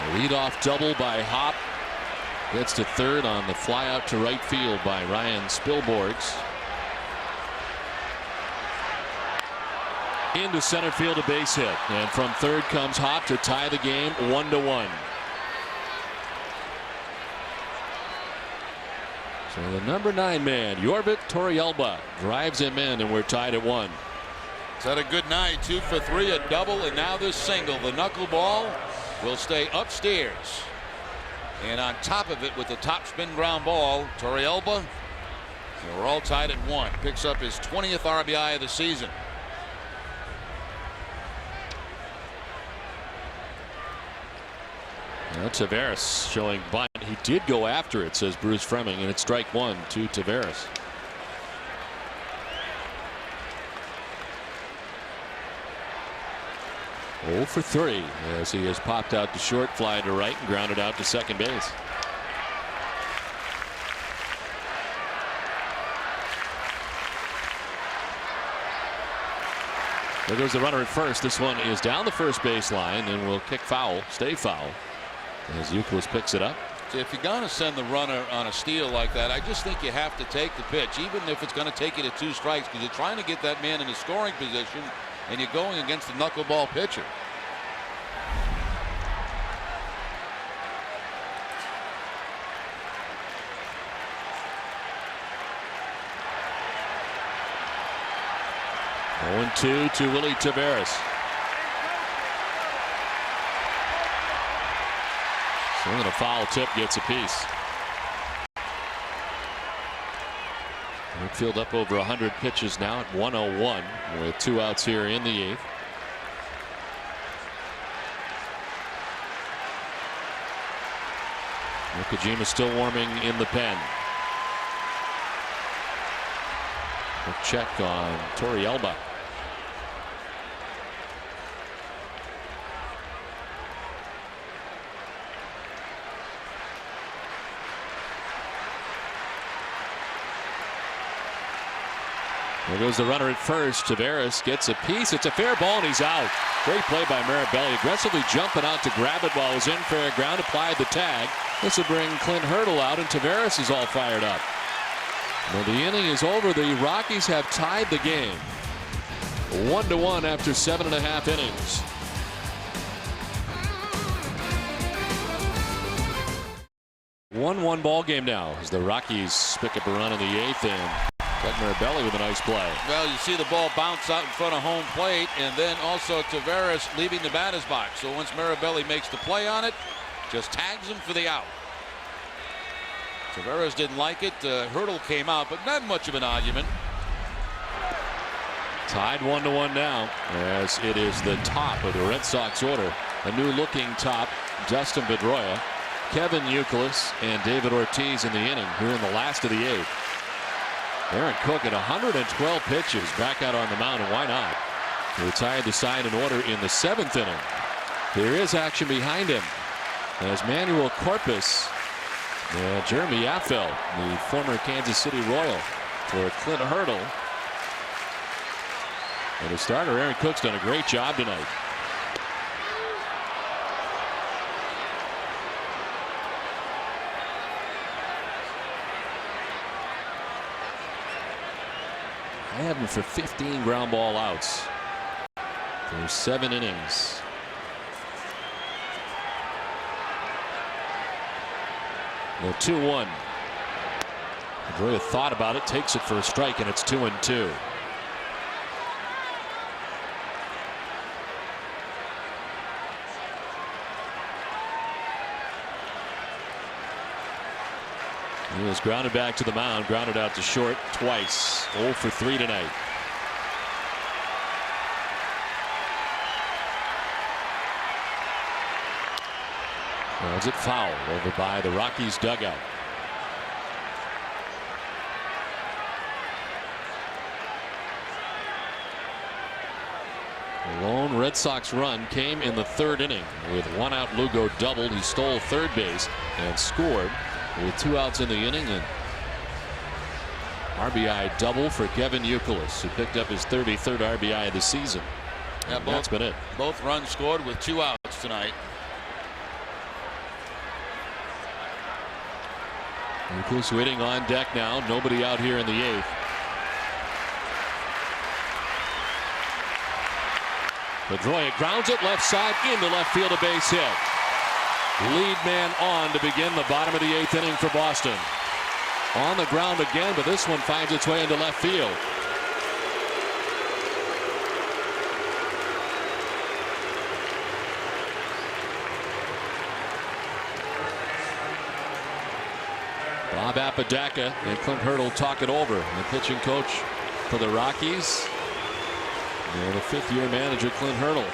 A leadoff double by Hopp. Gets to third on the fly out to right field by Ryan Spilborghs. Into center field, a base hit, and from third comes Hop to tie the game 1-1. So the number 9 man, Yorbit Torrealba, drives him in, and we're tied at 1. He's had a good night, 2 for 3, a double, and now this single. The knuckleball will stay upstairs, and on top of it with the top spin ground ball, Torrealba. We're all tied at 1. Picks up his 20th RBI of the season. Now Taveras showing bunt. He did go after it, says Bruce Fremming, and it's strike 1 to Taveras. Oh for 3 as he has popped out to short, fly to right, and grounded out to second base. There goes the runner at first. This one is down the first base line and will kick foul, stay foul, as Youkilis picks it up. So if you're going to send the runner on a steal like that, I just think you have to take the pitch, even if it's going to take you to 2 strikes, because you're trying to get that man in a scoring position, and you're going against the knuckleball pitcher. Oh, 2 to Willie Taveras. Swinging a foul tip, gets a piece. Midfield up over 100 pitches now at 101 with 2 outs here in the 8th. Nakajima still warming in the pen. A check on Torrealba. There goes the runner at first. Taveras gets a piece. It's a fair ball, and he's out. Great play by Mirabelli, aggressively jumping out to grab it while it was in fair ground. Applied the tag. This will bring Clint Hurdle out, and Taveras is all fired up. Well, the inning is over. The Rockies have tied the game 1-1 after 7.5 innings. One ball game now as the Rockies pick up a run in the 8th, and Ted Mirabelli with a nice play. Well, you see the ball bounce out in front of home plate, and then also Taveras leaving the batter's box. So once Mirabelli makes the play on it, just tags him for the out. Taveras didn't like it. Hurdle came out, but not much of an argument. Tied 1-1 now, as it is the top of the Red Sox order. A new looking top, Dustin Pedroia, Kevin Youkilis, and David Ortiz in the inning here in the last of the 8th. Aaron Cook at 112 pitches back out on the mound, and why not? He retired the side in order in the 7th inning. There is action behind him as Manuel Corpus, Jeremy Affel, the former Kansas City Royal, for Clint Hurdle. And the starter Aaron Cook's done a great job tonight. I have him for 15 ground ball outs through 7 innings. The 2-1. Pedroia thought about it, takes it for a strike, and it's 2-2. He was grounded back to the mound, grounded out to short twice. 0 for 3 tonight. Was it foul over by the Rockies dugout? The lone Red Sox run came in the 3rd inning with 1 out. Lugo doubled. He stole third base and scored with 2 outs in the inning, and RBI double for Kevin Youkilis, who picked up his 33rd RBI of the season. Yeah, that's been it. Both runs scored with 2 outs tonight. Youkilis waiting on deck now. Nobody out here in the 8th. Pedroia grounds it left side into left field, a base hit. Lead man on to begin the bottom of the 8th inning for Boston. On the ground again, but this one finds its way into left field. Bob Apodaca and Clint Hurdle talk it over. The pitching coach for the Rockies, and the 5th-year manager Clint Hurdle.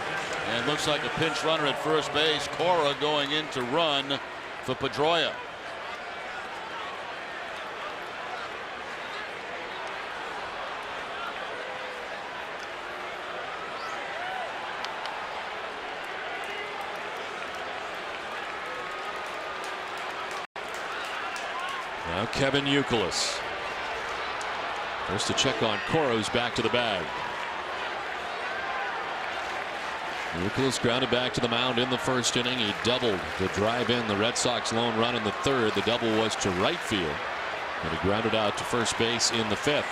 And looks like a pinch runner at first base. Cora going in to run for Pedroia. Now Kevin Youkilis. First to check on Cora, who's back to the bag. Youkilis grounded back to the mound in the 1st inning. He doubled to drive in the Red Sox lone run in the 3rd. The double was to right field, and he grounded out to first base in the 5th.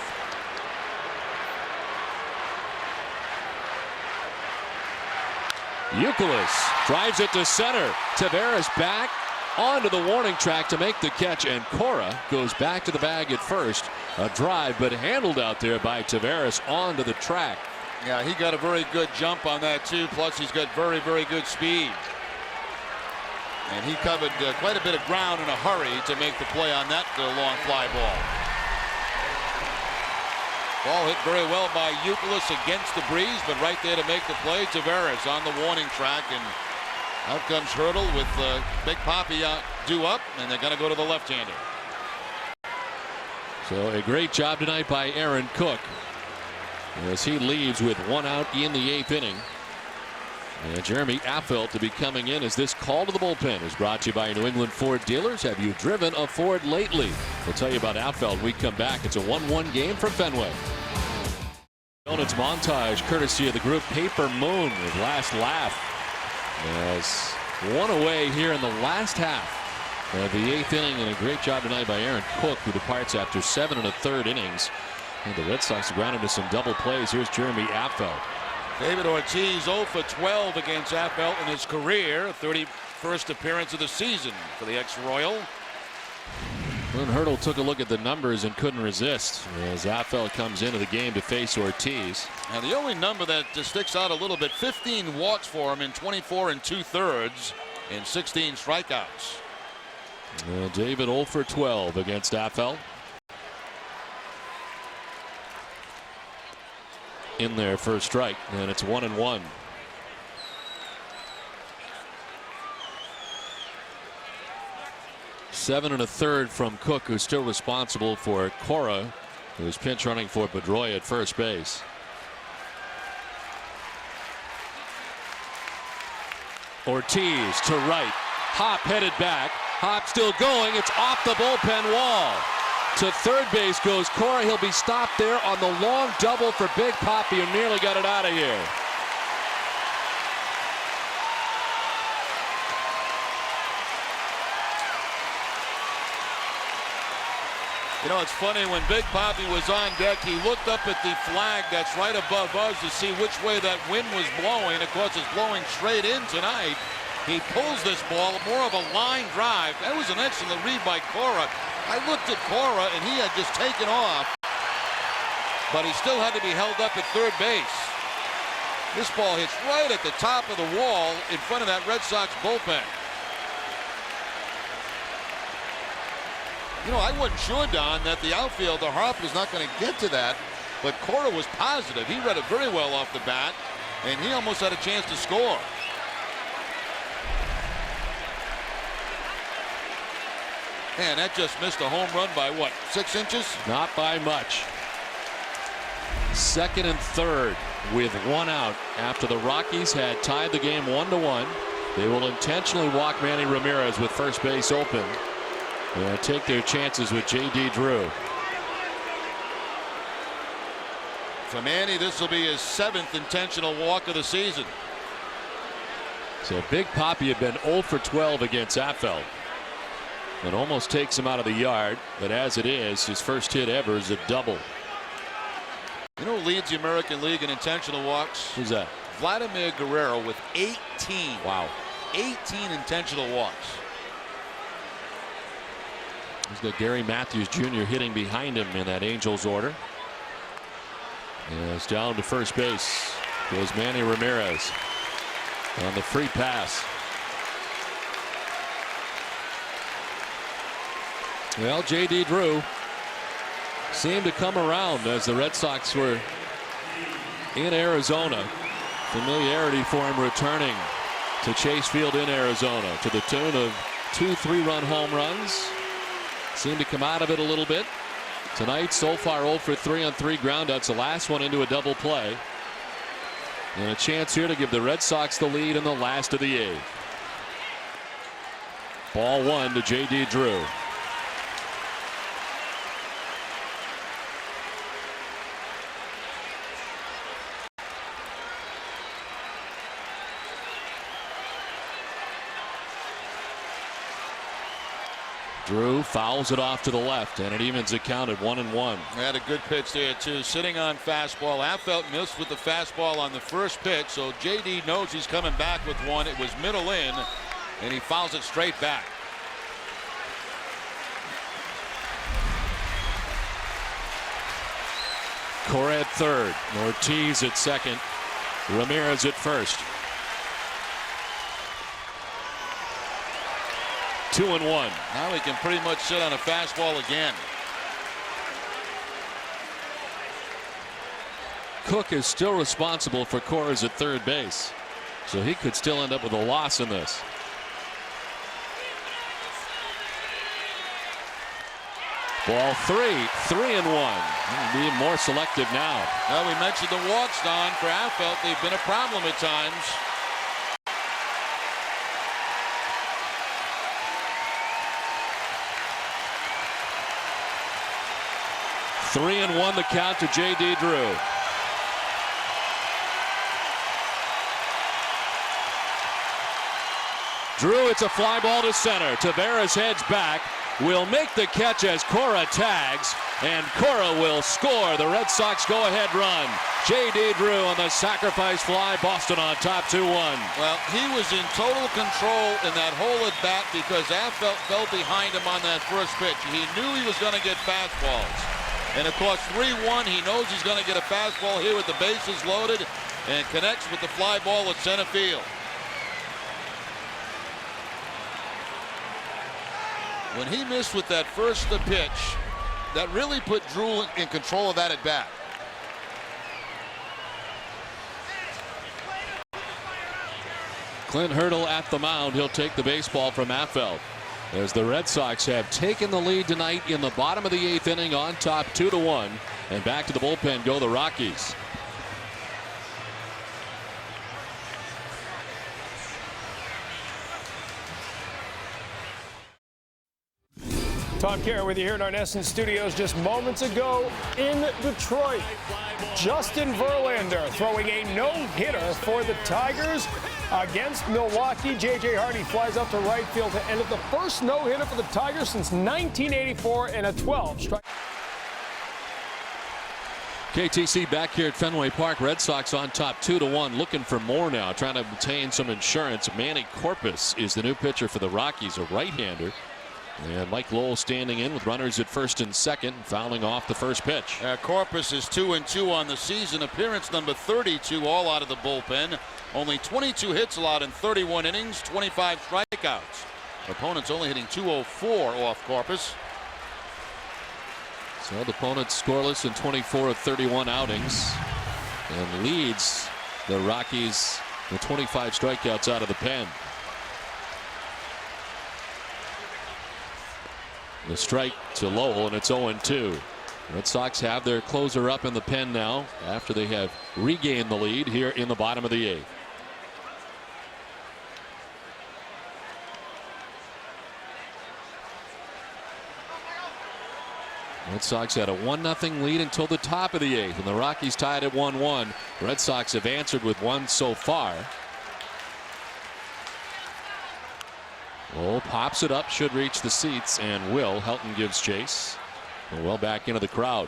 Youkilis drives it to center. Taveras back onto the warning track to make the catch, and Cora goes back to the bag at first. A drive, but handled out there by Taveras onto the track. Yeah, he got a very good jump on that too. Plus, he's got very, very good speed. And he covered quite a bit of ground in a hurry to make the play on that long fly ball. Ball hit very well by Youkilis against the breeze, but right there to make the play, Taveras on the warning track, and out comes Hurdle with Big Papi due up, and they're going to go to the left-hander. So a great job tonight by Aaron Cook, as he leaves with 1 out in the 8th inning. And Jeremy Affeldt to be coming in, as this call to the bullpen is brought to you by New England Ford dealers. Have you driven a Ford lately? We'll tell you about Affeldt when we come back. It's a 1-1 game from Fenway. Opponents montage courtesy of the group Paper Moon with Last Laugh, as 1 away here in the last half of the 8th inning, and a great job tonight by Aaron Cook, who departs after 7 1/3 innings. And the Red Sox ground into some double plays. Here's Jeremy Affeldt. David Ortiz 0 for 12 against Affeldt in his career. 31st appearance of the season for the ex-Royal. Clint Hurdle took a look at the numbers and couldn't resist as Affeldt comes into the game to face Ortiz. Now the only number that sticks out a little bit, 15 walks for him in 24 2/3 and 16 strikeouts. David 0 for 12 against Affeldt. In there for a strike, and it's 1-1. Seven and a third from Cook, who's still responsible for Cora, who's pinch running for Pedroia at first base. Ortiz to right. Hop headed back. Hop still going. It's off the bullpen wall. To third base goes Cora. He'll be stopped there on the long double for Big Papi, who nearly got it out of here. You know, it's funny, when Big Papi was on deck, he looked up at the flag that's right above us to see which way that wind was blowing. Of course, it's blowing straight in tonight. He pulls this ball, more of a line drive. That was an excellent read by Cora. I looked at Cora, and he had just taken off, but he still had to be held up at third base. This ball hits right at the top of the wall in front of that Red Sox bullpen. You know, I wasn't sure, Don, that the outfielder Harp was not going to get to that, but Cora was positive. He read it very well off the bat, and he almost had a chance to score. Man, that just missed a home run by what, 6 inches? Not by much. Second and third with 1 out after the Rockies had tied the game 1-1. They will intentionally walk Manny Ramirez with first base open and take their chances with J.D. Drew. For Manny, this will be his 7th intentional walk of the season. So Big Papi had been 0 for 12 against Affeldt. It almost takes him out of the yard, but as it is, his first hit ever is a double. You know who leads the American League in intentional walks? Who's that? Vladimir Guerrero with 18. Wow. 18 intentional walks. He's got Gary Matthews Jr. hitting behind him in that Angels order. And it's down to first base. Goes Manny Ramirez on the free pass. Well, J.D. Drew seemed to come around as the Red Sox were in Arizona. Familiarity for him returning to Chase Field in Arizona to the tune of 2 3-run home runs. Seemed to come out of it a little bit. Tonight, so far 0 for 3 on 3 groundouts. The last one into a double play. And a chance here to give the Red Sox the lead in the last of the 8th. Ball 1 to J.D. Drew. Drew fouls it off to the left, and it evens the count at 1-1. Had a good pitch there too, sitting on fastball. Affelt missed with the fastball on the first pitch, so JD knows he's coming back with one. It was middle in, and he fouls it straight back. Cora at third, Ortiz at second, Ramirez at first. 2-1. Now he can pretty much sit on a fastball again. Cook is still responsible for Cora's at third base, so he could still end up with a loss in this. Ball 3, 3-1. Being more selective now. Well, we mentioned the walks, Don, for Affelt. They've been a problem at times. 3-1 the count to J.D. Drew. Drew, it's a fly ball to center. Taveras heads back, will make the catch as Cora tags, and Cora will score the Red Sox go-ahead run. J.D. Drew on the sacrifice fly. Boston on top 2-1. Well, he was in total control in that hole at bat because Affelt fell behind him on that first pitch. He knew he was going to get fastballs. And of course, 3-1, he knows he's going to get a fastball here with the bases loaded and connects with the fly ball at center field. When he missed with that first pitch, that really put Drew in control of that at bat. Clint Hurdle at the mound. He'll take the baseball from Affelt, as the Red Sox have taken the lead tonight in the bottom of the 8th inning on top 2-1. And back to the bullpen go the Rockies. Tom Kerr with you here in our Nesson studios. Just moments ago in Detroit, Justin Verlander throwing a no-hitter for the Tigers against Milwaukee. J.J. Hardy flies up to right field to end it. The first no-hitter for the Tigers since 1984 and a 12-strike. KTC back here at Fenway Park. Red Sox on top 2-1, looking for more now, trying to obtain some insurance. Manny Corpus is the new pitcher for the Rockies, a right-hander. And Mike Lowell standing in with runners at first and second, fouling off the first pitch. Corpus is 2-2 on the season. Appearance number 32, all out of the bullpen. Only 22 hits allowed in 31 innings, 25 strikeouts. Opponents only hitting .204 off Corpus. So the opponent scoreless in 24 of 31 outings and leads the Rockies with 25 strikeouts out of the pen. The strike to Lowell, and it's 0-2. Red Sox have their closer up in the pen now after they have regained the lead here in the bottom of the 8th. Red Sox had a 1-0 lead until the top of the 8th, and the Rockies tied at 1-1. Red Sox have answered with one so far. Lowell pops it up, should reach the seats, and will. Helton gives chase. Well back into the crowd.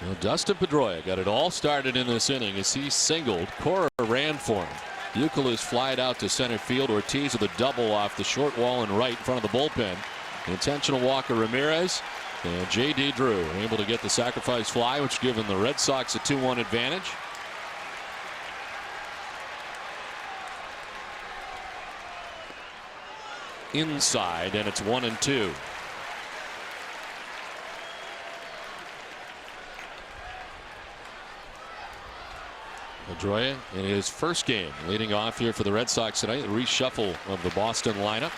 Well, Dustin Pedroia got it all started in this inning as he singled. Cora ran for him. Youkilis flied out to center field. Ortiz with a double off the short wall and right in front of the bullpen. Intentional walk of Ramirez. And J.D. Drew able to get the sacrifice fly, which given the Red Sox a 2-1 advantage. Inside, and it's 1-2. Pedroia in his first game leading off here for the Red Sox tonight. The reshuffle of the Boston lineup.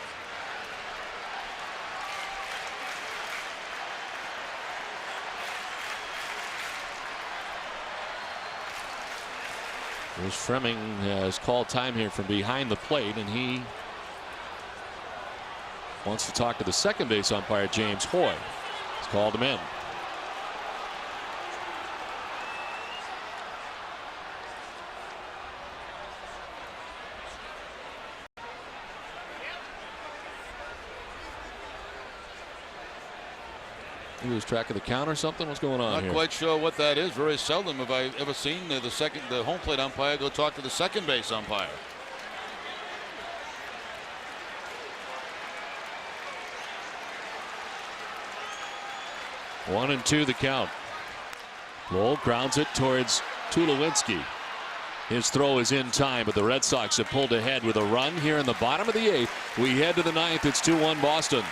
Here's Fremming has called time here from behind the plate, and he wants to talk to the second base umpire, James Hoy. He's called him in. He was track of the count or something. What's going on here? Not quite sure what that is. Very seldom have I ever seen the home plate umpire go talk to the second base umpire. One and two the count. Lowell grounds it towards Tulowitzki. His throw is in time, but the Red Sox have pulled ahead with a run here in the bottom of the eighth. We head to the ninth. It's 2-1 Boston.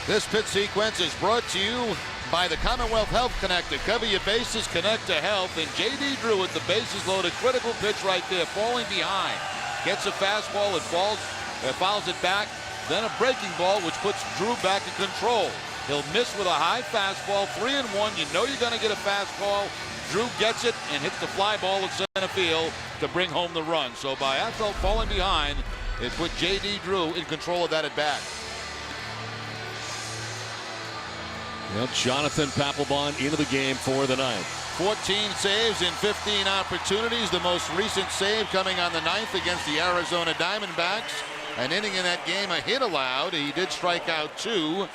This pit sequence is brought to you by the Commonwealth Health Connector. Cover your bases, connect to health. And J.D. Drew with the bases loaded, critical pitch right there, falling behind. Gets a fastball, it fouls it back. Then a breaking ball, which puts Drew back in control. He'll miss with a high fastball, 3-1. You know you're going to get a fastball. Drew gets it and hits the fly ball at center field to bring home the run. So by Affeldt falling behind, it put J.D. Drew in control of that at bat. Well, Jonathan Papelbon into the game for the ninth. 14 saves in 15 opportunities. The most recent save coming on the ninth against the Arizona Diamondbacks. An inning in that game, a hit allowed. He did strike out 2.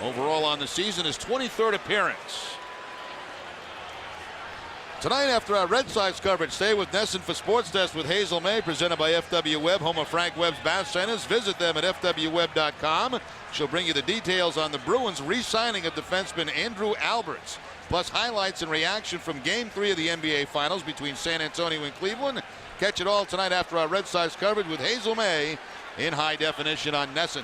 Overall on the season, his 23rd appearance. Tonight, after our Red Sox coverage, stay with Nesson for Sports Desk with Hazel May, presented by FW Webb, home of Frank Webb's Bass Centers. Visit them at fwwebb.com. She'll bring you the details on the Bruins re-signing of defenseman Andrew Alberts, plus highlights and reaction from Game 3 of the NBA Finals between San Antonio and Cleveland. Catch it all tonight after our Red Sox coverage with Hazel May in high definition on Nesson.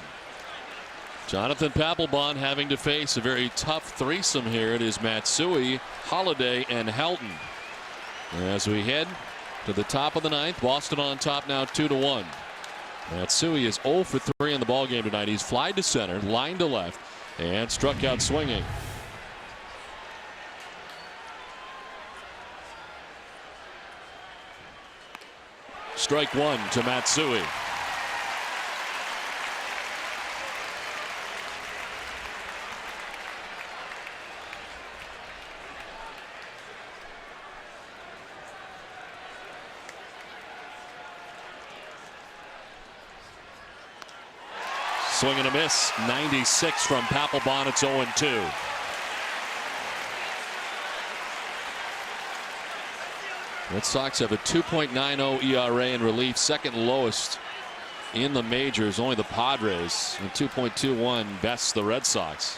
Jonathan Papelbon having to face a very tough threesome here. It is Matsui, Holiday, and Helton. As we head to the top of the ninth, Boston on top now 2-1. Matsui is 0 for 3 in the ballgame tonight. He's flied to center, lined to left, and struck out swinging. Strike one to Matsui. Swing and a miss. 96 from Papelbon. It's 0-2. Red Sox have a 2.90 ERA in relief, second lowest in the majors. Only the Padres, and 2.21 bests the Red Sox.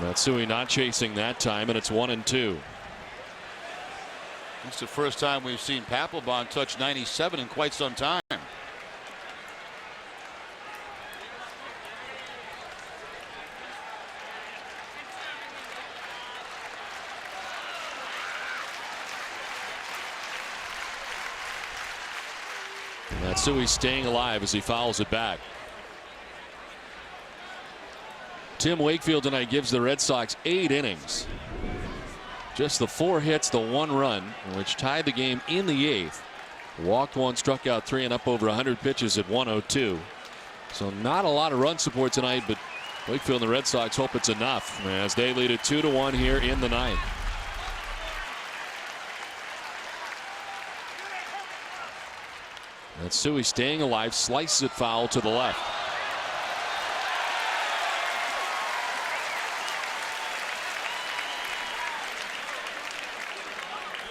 Matsui not chasing that time, and it's 1-2. It's the first time we've seen Papelbon touch 97 in quite some time. Matsui staying alive as he fouls it back. Tim Wakefield tonight gives the Red Sox 8 innings. Just the 4 hits, the 1 run, which tied the game in the 8th. Walked 1, struck out 3, and up over 100 pitches at 102. So not a lot of run support tonight, but Wakefield and the Red Sox hope it's enough as they lead it 2-1 here in the ninth. Matsui staying alive, slices it foul to the left.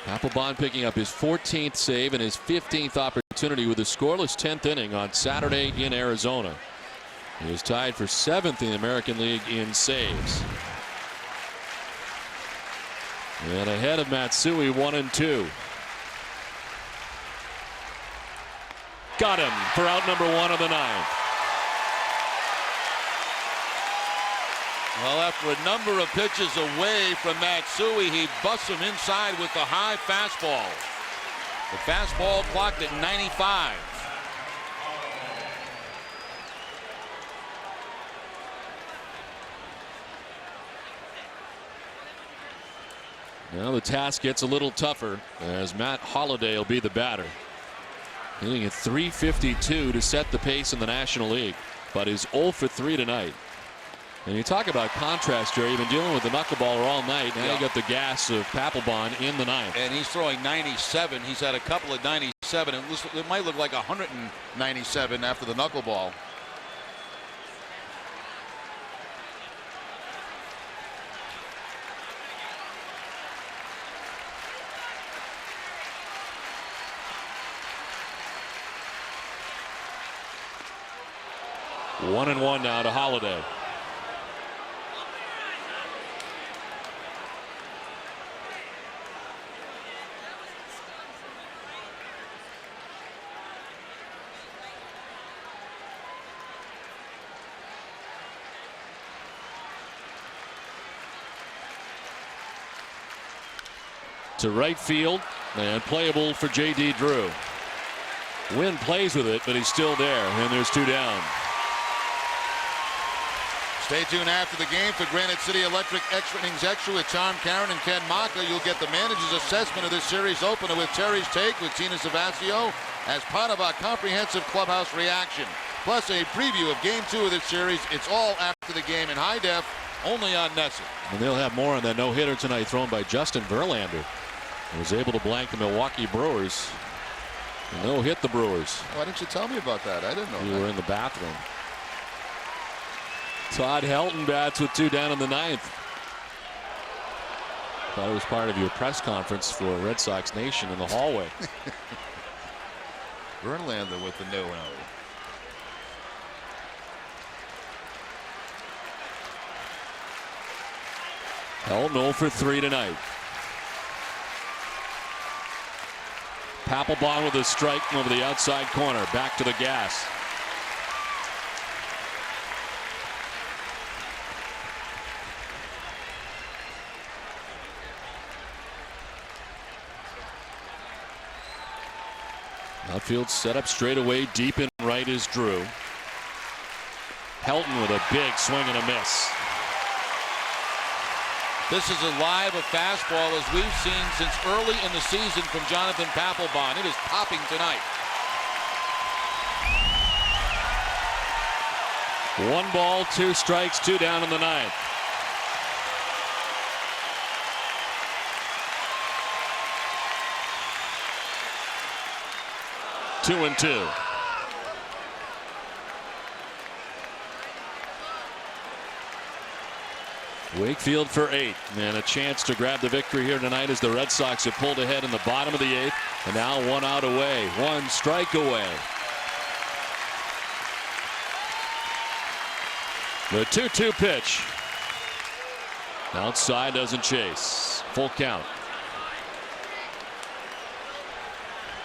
Papelbon picking up his 14th save and his 15th opportunity with a scoreless 10th inning on Saturday in Arizona. He is tied for 7th in the American League in saves. And ahead of Matsui, 1-2. Got him for out number 1 of the ninth. Well, after a number of pitches away from Matsui, he busts him inside with the high fastball. The fastball clocked at 95. Now the task gets a little tougher as Matt Holliday will be the batter. Hitting at .352 to set the pace in the National League, but is 0 for 3 tonight. And you talk about contrast, Jerry. You've been dealing with the knuckleballer all night. Now you got the gas of Papelbon in the ninth. And he's throwing 97. He's had a couple of 97. It might look like 197 after the knuckleball. One and one now to Holliday. To right field and playable for J.D. Drew. Wynn plays with it, but he's still there, and there's 2 down. Stay tuned after the game for Granite City Electric Extra Innings Extra with Tom Caron and Ken Maka. You'll get the manager's assessment of this series opener with Terry's Take with Tina Savasio as part of our comprehensive clubhouse reaction. Plus a preview of Game 2 of this series. It's all after the game in high def, only on Nesson. And they'll have more on that no-hitter tonight thrown by Justin Verlander. He was able to blank the Milwaukee Brewers. And they'll hit the Brewers. Why didn't you tell me about that? I didn't know You that. were in the bathroom. Todd Helton bats with 2 down in the ninth. Thought it was part of your press conference for Red Sox Nation in the hallway. Verlander with the no-no. Helton 0 for 3 tonight. Papelbon with a strike over the outside corner. Back to the gas. Outfield set up straight away. Deep in right is Drew. Helton with a big swing and a miss. This is as live a fastball as we've seen since early in the season from Jonathan Papelbon. It is popping tonight. 1 ball, 2 strikes, 2 down in the ninth. Two and 2. Wakefield for 8, and a chance to grab the victory here tonight as the Red Sox have pulled ahead in the bottom of the 8th, and now 1 out away, 1 strike away. The 2-2 pitch. Outside, doesn't chase. Full count.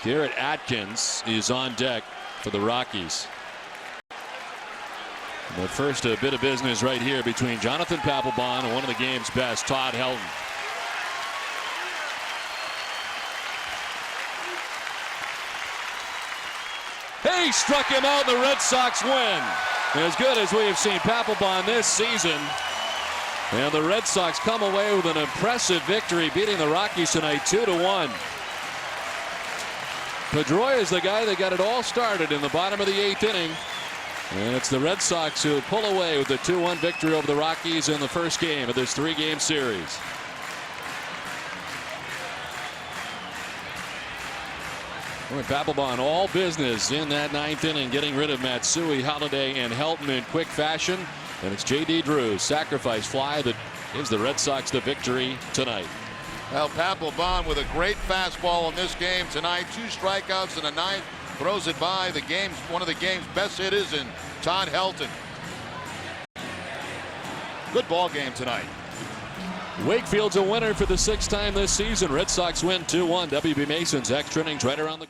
Garrett Atkins is on deck for the Rockies. But first, a bit of business right here between Jonathan Papelbon and one of the game's best, Todd Helton. He struck him out, and the Red Sox win. As good as we have seen Papelbon this season. And the Red Sox come away with an impressive victory, beating the Rockies tonight 2-1. Pedroia is the guy that got it all started in the bottom of the 8th inning. And it's the Red Sox who pull away with a 2-1 victory over the Rockies in the first game of this 3-game series. Papelbon all business in that 9th inning, getting rid of Matsui, Holiday, and Helton in quick fashion. And it's J.D. Drew's sacrifice fly that gives the Red Sox the victory tonight. Well, Papelbon with a great fastball in this game tonight. 2 strikeouts in the 9th. Throws it by one of the game's best hitters in Todd Helton. Good ball game tonight. Wakefield's a winner for the 6th time this season. Red Sox win 2-1. W.B. Mason's extra innings right around the